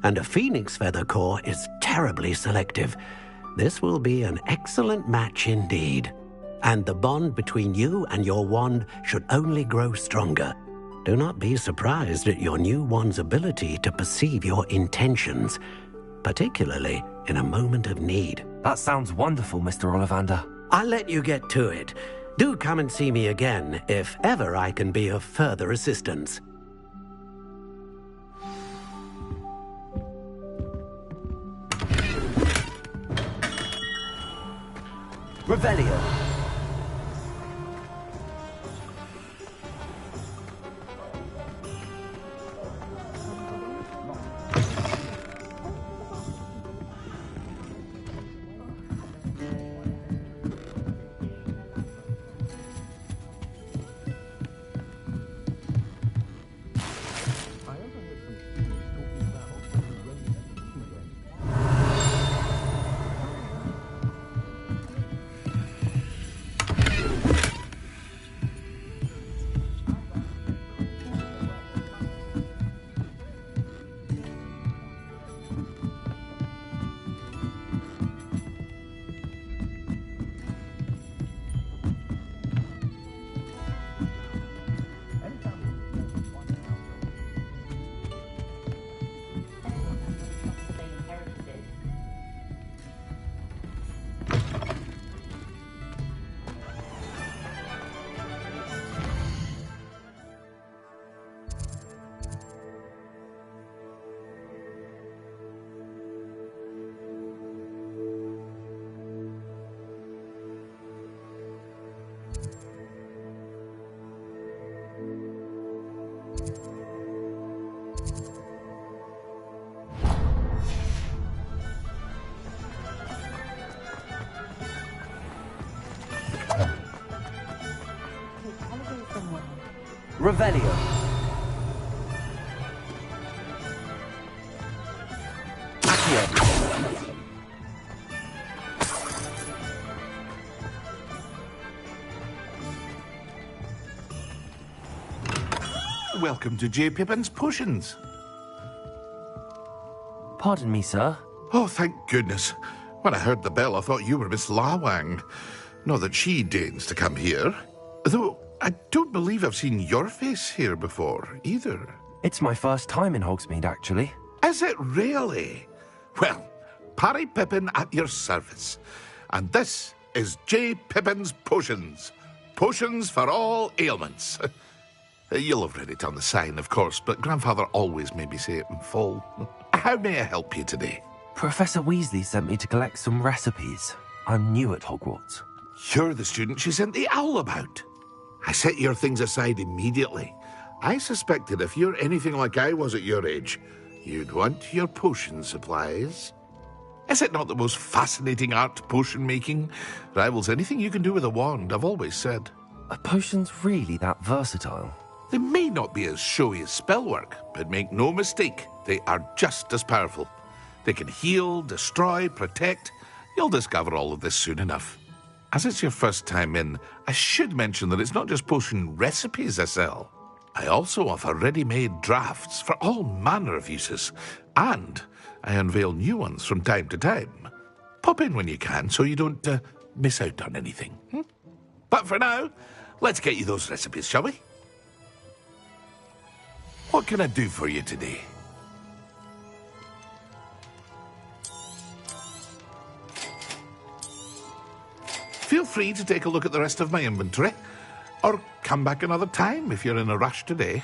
And a phoenix feather core is terribly selective. This will be an excellent match indeed. And the bond between you and your wand should only grow stronger. Do not be surprised at your new wand's ability to perceive your intentions, particularly in a moment of need. That sounds wonderful, Mr. Ollivander. I'll let you get to it. Do come and see me again if ever I can be of further assistance. Revelio. Revelio. Welcome to J. Pippin's Potions. Pardon me, sir. Oh, thank goodness. When I heard the bell, I thought you were Miss Lawang. Not that she deigns to come here. Though, I don't believe I've seen your face here before, either. It's my first time in Hogsmeade, actually. Is it really? Well, Parry Pippin at your service. And this is J. Pippin's Potions. Potions for all ailments. You'll have read it on the sign, of course, but Grandfather always made me say it in full. How may I help you today? Professor Weasley sent me to collect some recipes. I'm new at Hogwarts. You're the student she sent the owl about. I set your things aside immediately. I suspected if you're anything like I was at your age, you'd want your potion supplies. Is it not the most fascinating art, potion making? Rivals anything you can do with a wand, I've always said. Are potions really that versatile? They may not be as showy as spellwork, but make no mistake, they are just as powerful. They can heal, destroy, protect. You'll discover all of this soon enough. As it's your first time in, I should mention that it's not just potion recipes I sell. I also offer ready-made drafts for all manner of uses, and I unveil new ones from time to time. Pop in when you can so you don't miss out on anything. But for now, let's get you those recipes, shall we? What can I do for you today? Feel free to take a look at the rest of my inventory, or come back another time if you're in a rush today.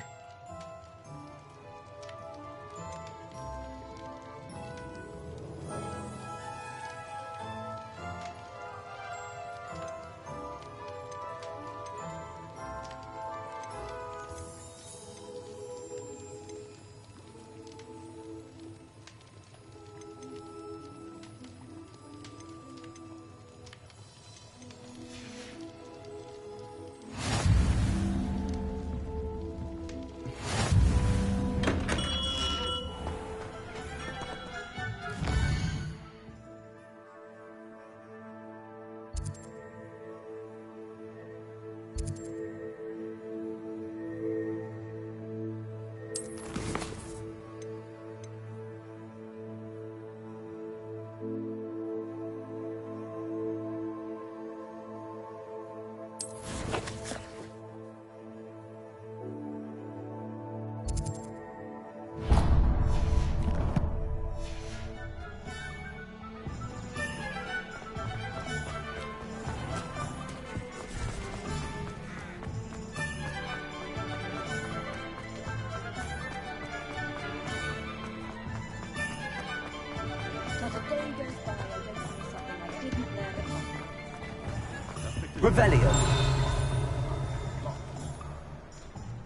Revelio.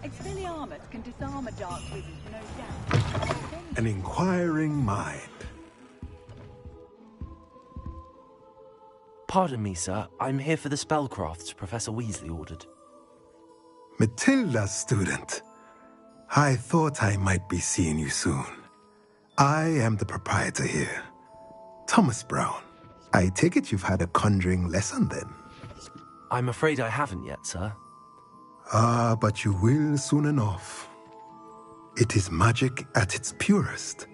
Expelliarmus can disarm a dark wizard, no doubt. An inquiring mind. Pardon me, sir. I'm here for the spellcrafts Professor Weasley ordered. Matilda, student. I thought I might be seeing you soon. I am the proprietor here, Thomas Brown. I take it you've had a conjuring lesson then? I'm afraid I haven't yet, sir. Ah, but you will soon enough. It is magic at its purest,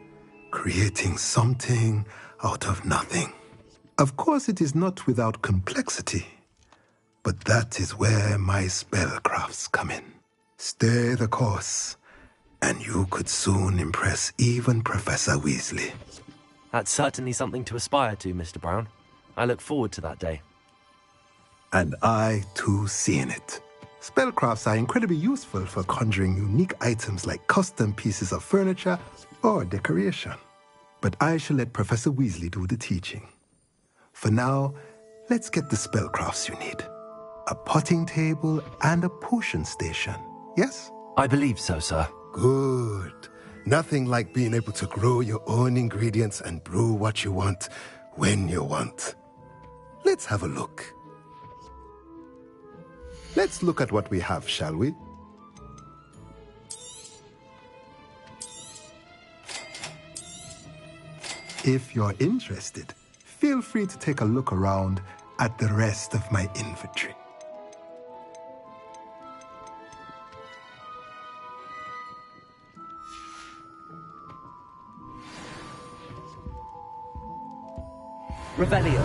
creating something out of nothing. Of course, it is not without complexity, but that is where my spellcrafts come in. Stay the course, and you could soon impress even Professor Weasley. That's certainly something to aspire to, Mr. Brown. I look forward to that day. And I, too, seeing it. Spellcrafts are incredibly useful for conjuring unique items like custom pieces of furniture or decoration. But I shall let Professor Weasley do the teaching. For now, let's get the spellcrafts you need. A potting table and a potion station, yes? I believe so, sir. Good. Nothing like being able to grow your own ingredients and brew what you want when you want. Let's have a look. Let's look at what we have, shall we? If you're interested, feel free to take a look around at the rest of my inventory. Revelio.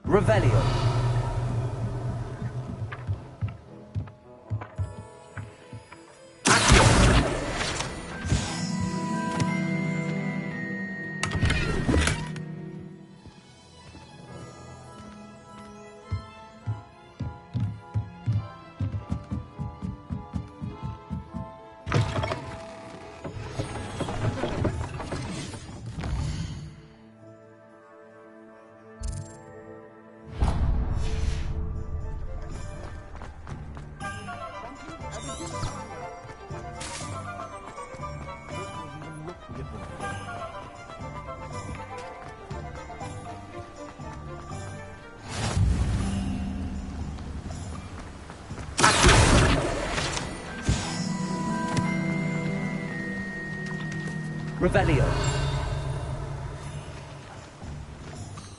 Revelio. Revelio.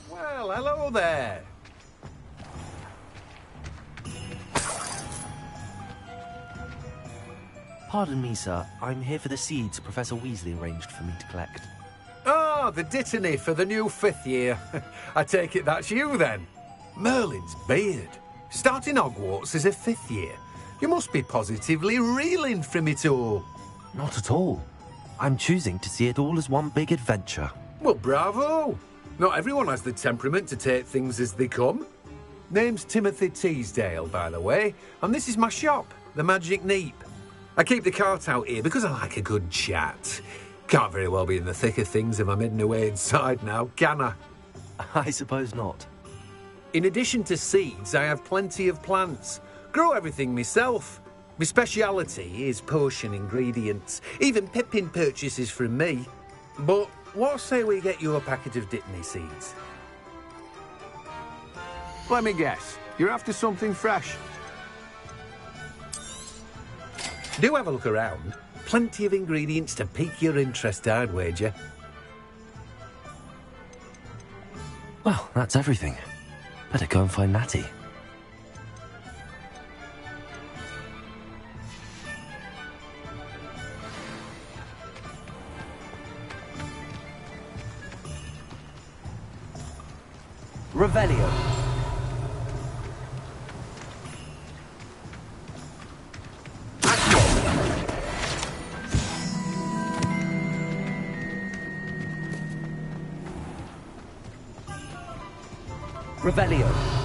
Well, hello there. Pardon me, sir. I'm here for the seeds Professor Weasley arranged for me to collect. Ah, the dittany for the new 5th year. I take it that's you, then. Merlin's beard. Starting Hogwarts as a 5th year. You must be positively reeling from it all. Not at all. I'm choosing to see it all as one big adventure. Well, bravo. Not everyone has the temperament to take things as they come. Name's Timothy Teasdale, by the way, and this is my shop, the Magic Neep. I keep the cart out here because I like a good chat. Can't very well be in the thick of things if I'm hidden away inside now, can I? I suppose not. In addition to seeds, I have plenty of plants. Grow everything myself. My speciality is potion ingredients. Even Pippin purchases from me. But what say we get you a packet of Dittany seeds? Let me guess. You're after something fresh. Do have a look around. Plenty of ingredients to pique your interest, I'd wager. Well, that's everything. Better go and find Natty. Revelio. Revelio.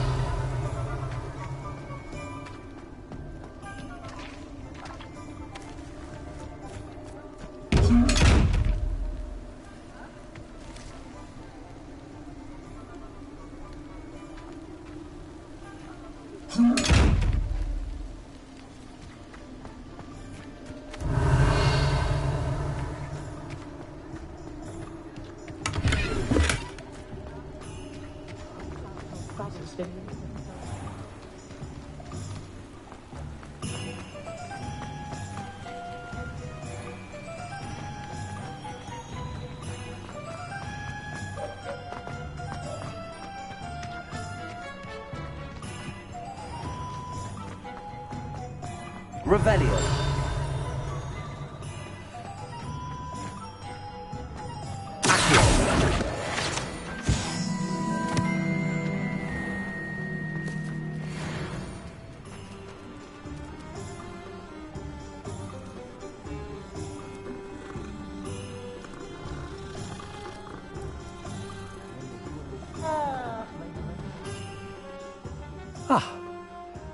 Revelio.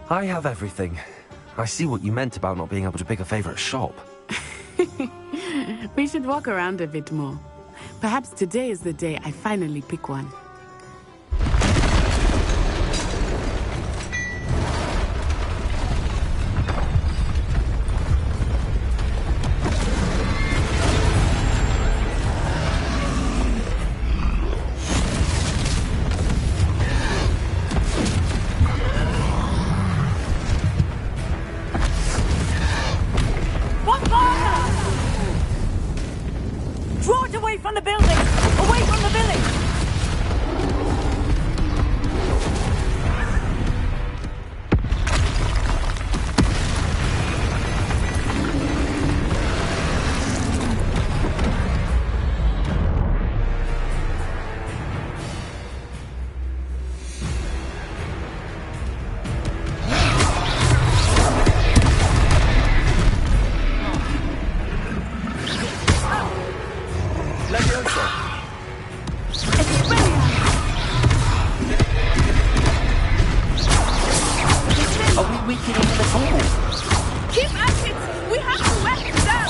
I have everything. I see what you meant about not being able to pick a favorite shop. We should walk around a bit more. Perhaps today is the day I finally pick one. Draw it away from the building! Away from the village! Keep at it! We have to whack it down!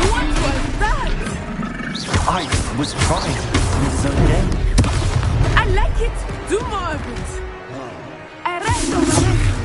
What was that? I was trying to zone in. I like it! Do more of it! Arresto momento!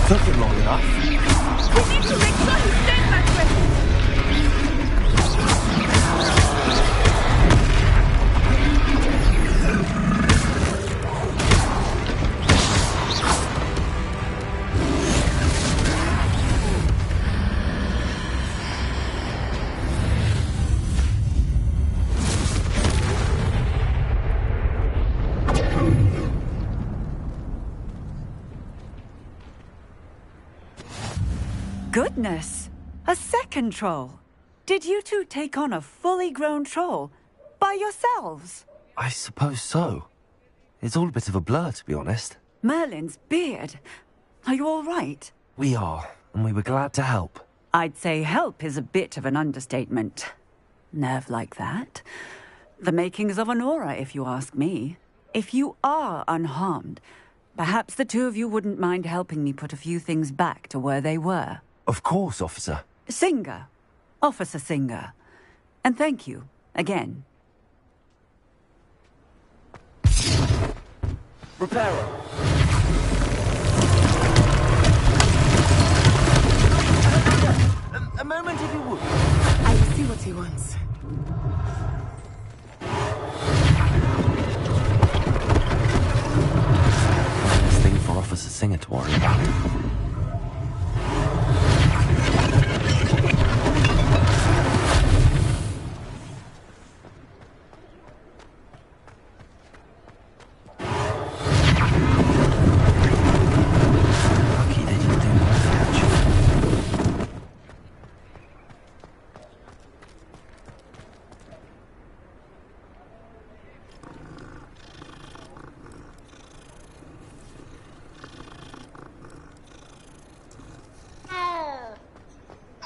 Took him long enough. We need to make sure he stays that way! Goodness! A second troll! Did you two take on a fully grown troll? By yourselves? I suppose so. It's all a bit of a blur, to be honest. Merlin's beard. Are you all right? We are, and we were glad to help. I'd say help is a bit of an understatement. Nerve like that. The makings of an aura, if you ask me. If you are unharmed, perhaps the two of you wouldn't mind helping me put a few things back to where they were. Of course, officer. Singer. Officer Singer. And thank you, again. Reparo. A moment, if you would. I will see what he wants. This thing for Officer Singer to worry about.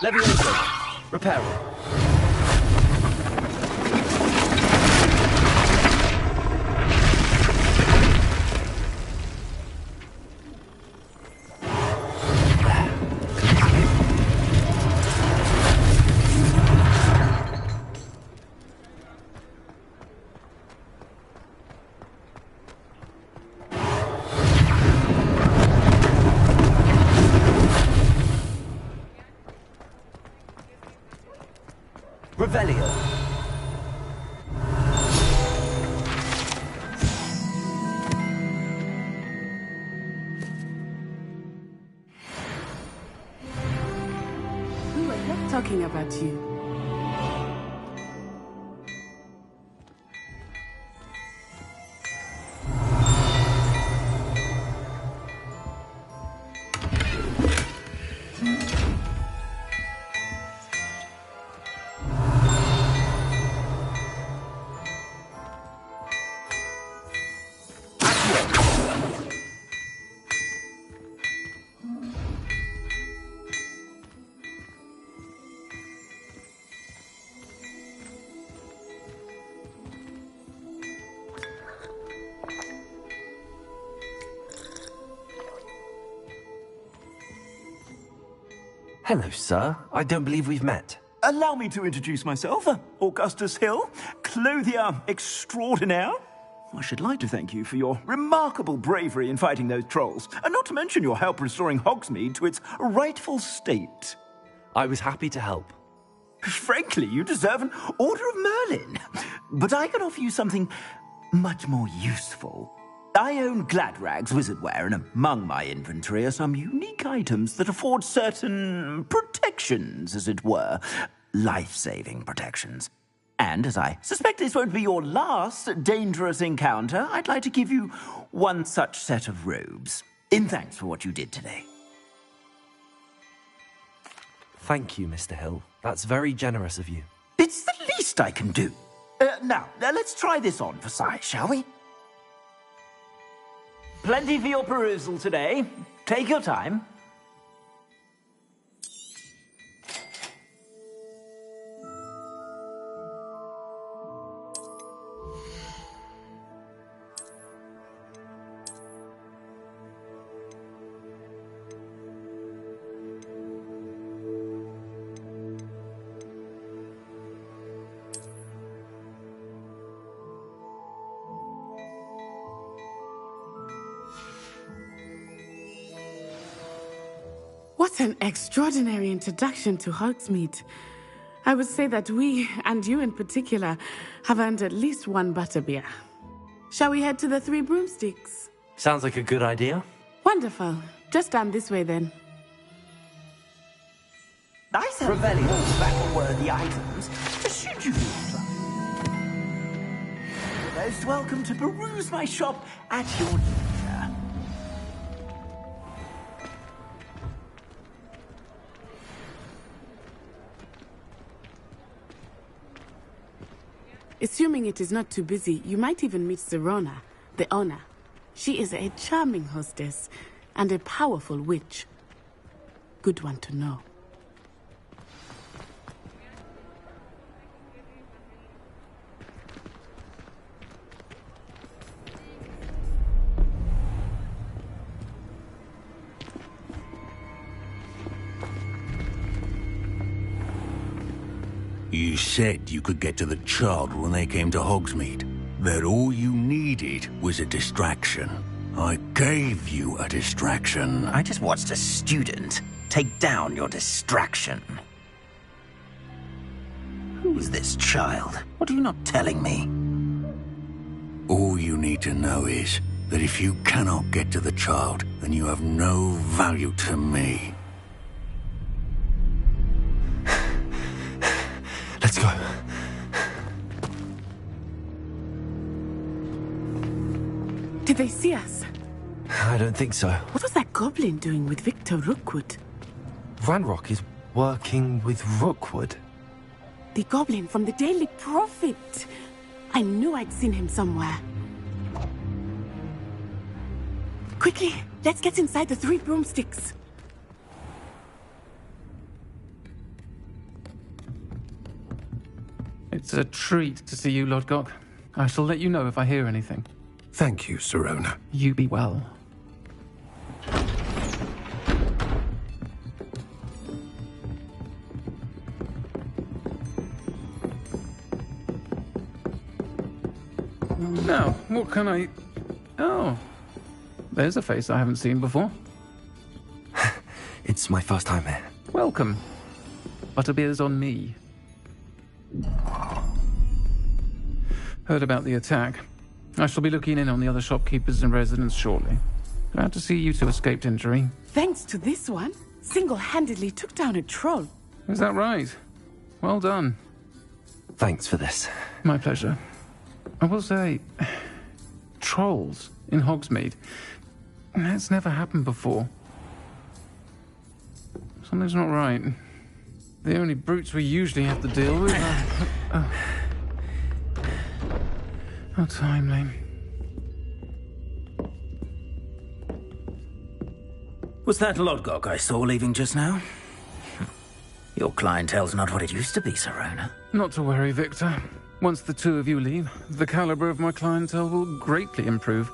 Levioso. Reparo. Revelio. everything about you. Hello, sir. I don't believe we've met. Allow me to introduce myself. Augustus Hill, clothier extraordinaire. I should like to thank you for your remarkable bravery in fighting those trolls, and not to mention your help restoring Hogsmeade to its rightful state. I was happy to help. Frankly, you deserve an Order of Merlin. But I can offer you something much more useful. I own Gladrag's wizardware, and among my inventory are some unique items that afford certain protections, as it were. Life-saving protections. And as I suspect this won't be your last dangerous encounter, I'd like to give you one such set of robes, in thanks for what you did today. Thank you, Mr. Hill. That's very generous of you. It's the least I can do. Now, let's try this on for size, shall we? Plenty for your perusal today. Take your time. What an extraordinary introduction to Hogsmeade. I would say that we, and you in particular, have earned at least one butterbeer. Shall we head to the Three Broomsticks? Sounds like a good idea. Wonderful. Just down this way then. I sell very battle-worthy items, should you be most welcome to peruse my shop at your leisure. Assuming it is not too busy, you might even meet Serona, the owner. She is a charming hostess and a powerful witch. Good one to know. You said you could get to the child when they came to Hogsmeade. That all you needed was a distraction. I gave you a distraction. I just watched a student take down your distraction. Who's this child? What are you not telling me? All you need to know is that if you cannot get to the child, then you have no value to me. Let's go. Did they see us? I don't think so. What was that goblin doing with Victor Rookwood? Ranrock is working with Rookwood. The goblin from the Daily Prophet. I knew I'd seen him somewhere. Quickly, let's get inside the Three Broomsticks. It's a treat to see you, Lord Gok. I shall let you know if I hear anything. Thank you, Serona. You be well. Now, what can I... Oh, there's a face I haven't seen before. It's my first time here. Welcome. Butterbeer's on me. Heard about the attack. I shall be looking in on the other shopkeepers and residents shortly. Glad to see you two escaped injury. Thanks to this one, single-handedly took down a troll. Is that right? Well done. Thanks for this. My pleasure. I will say, trolls in Hogsmeade. That's never happened before. Something's not right. The only brutes we usually have to deal with are... How timely. Was that Lodgok I saw leaving just now? Your clientele's not what it used to be, Serona. Not to worry, Victor. Once the two of you leave, the caliber of my clientele will greatly improve.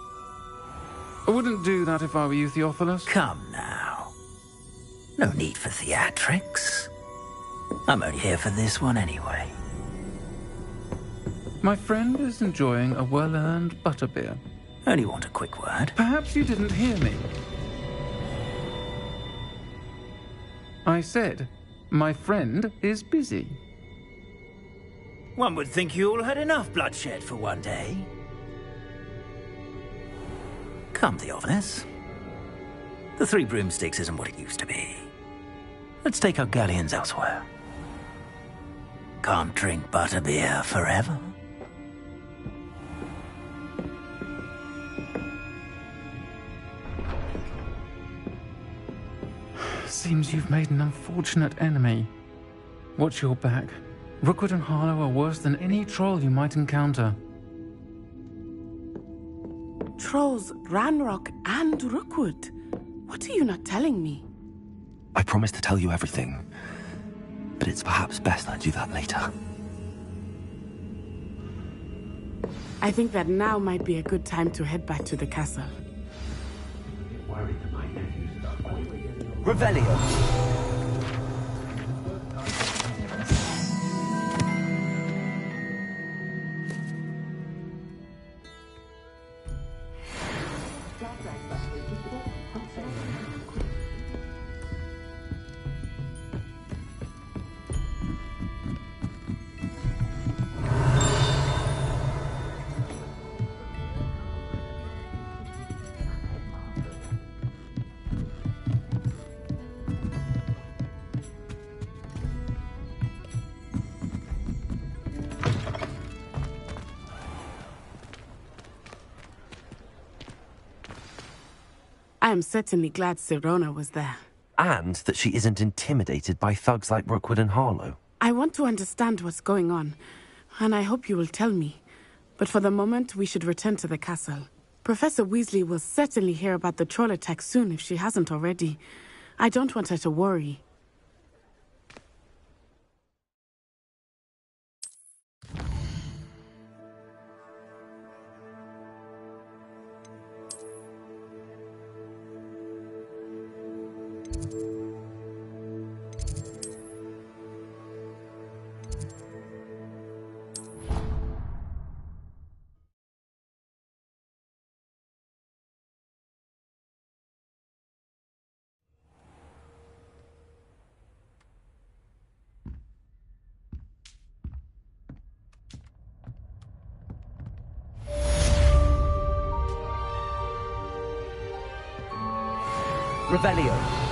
I wouldn't do that if I were you, Theophilus. Come now. No need for theatrics. I'm only here for this one anyway. My friend is enjoying a well-earned butterbeer. Only want a quick word. Perhaps you didn't hear me. I said, my friend is busy. One would think you all had enough bloodshed for one day. Come, Theophilus. The Three Broomsticks isn't what it used to be. Let's take our galleons elsewhere. Can't drink butterbeer forever. Seems you've made an unfortunate enemy. Watch your back. Rookwood and Harlow are worse than any troll you might encounter. Trolls, Ranrock, and Rookwood. What are you not telling me? I promised to tell you everything, but it's perhaps best I do that later. I think that now might be a good time to head back to the castle. Revelio. I am certainly glad Serona was there. And that she isn't intimidated by thugs like Rookwood and Harlow. I want to understand what's going on, and I hope you will tell me. But for the moment, we should return to the castle. Professor Weasley will certainly hear about the troll attack soon if she hasn't already. I don't want her to worry. Revelio.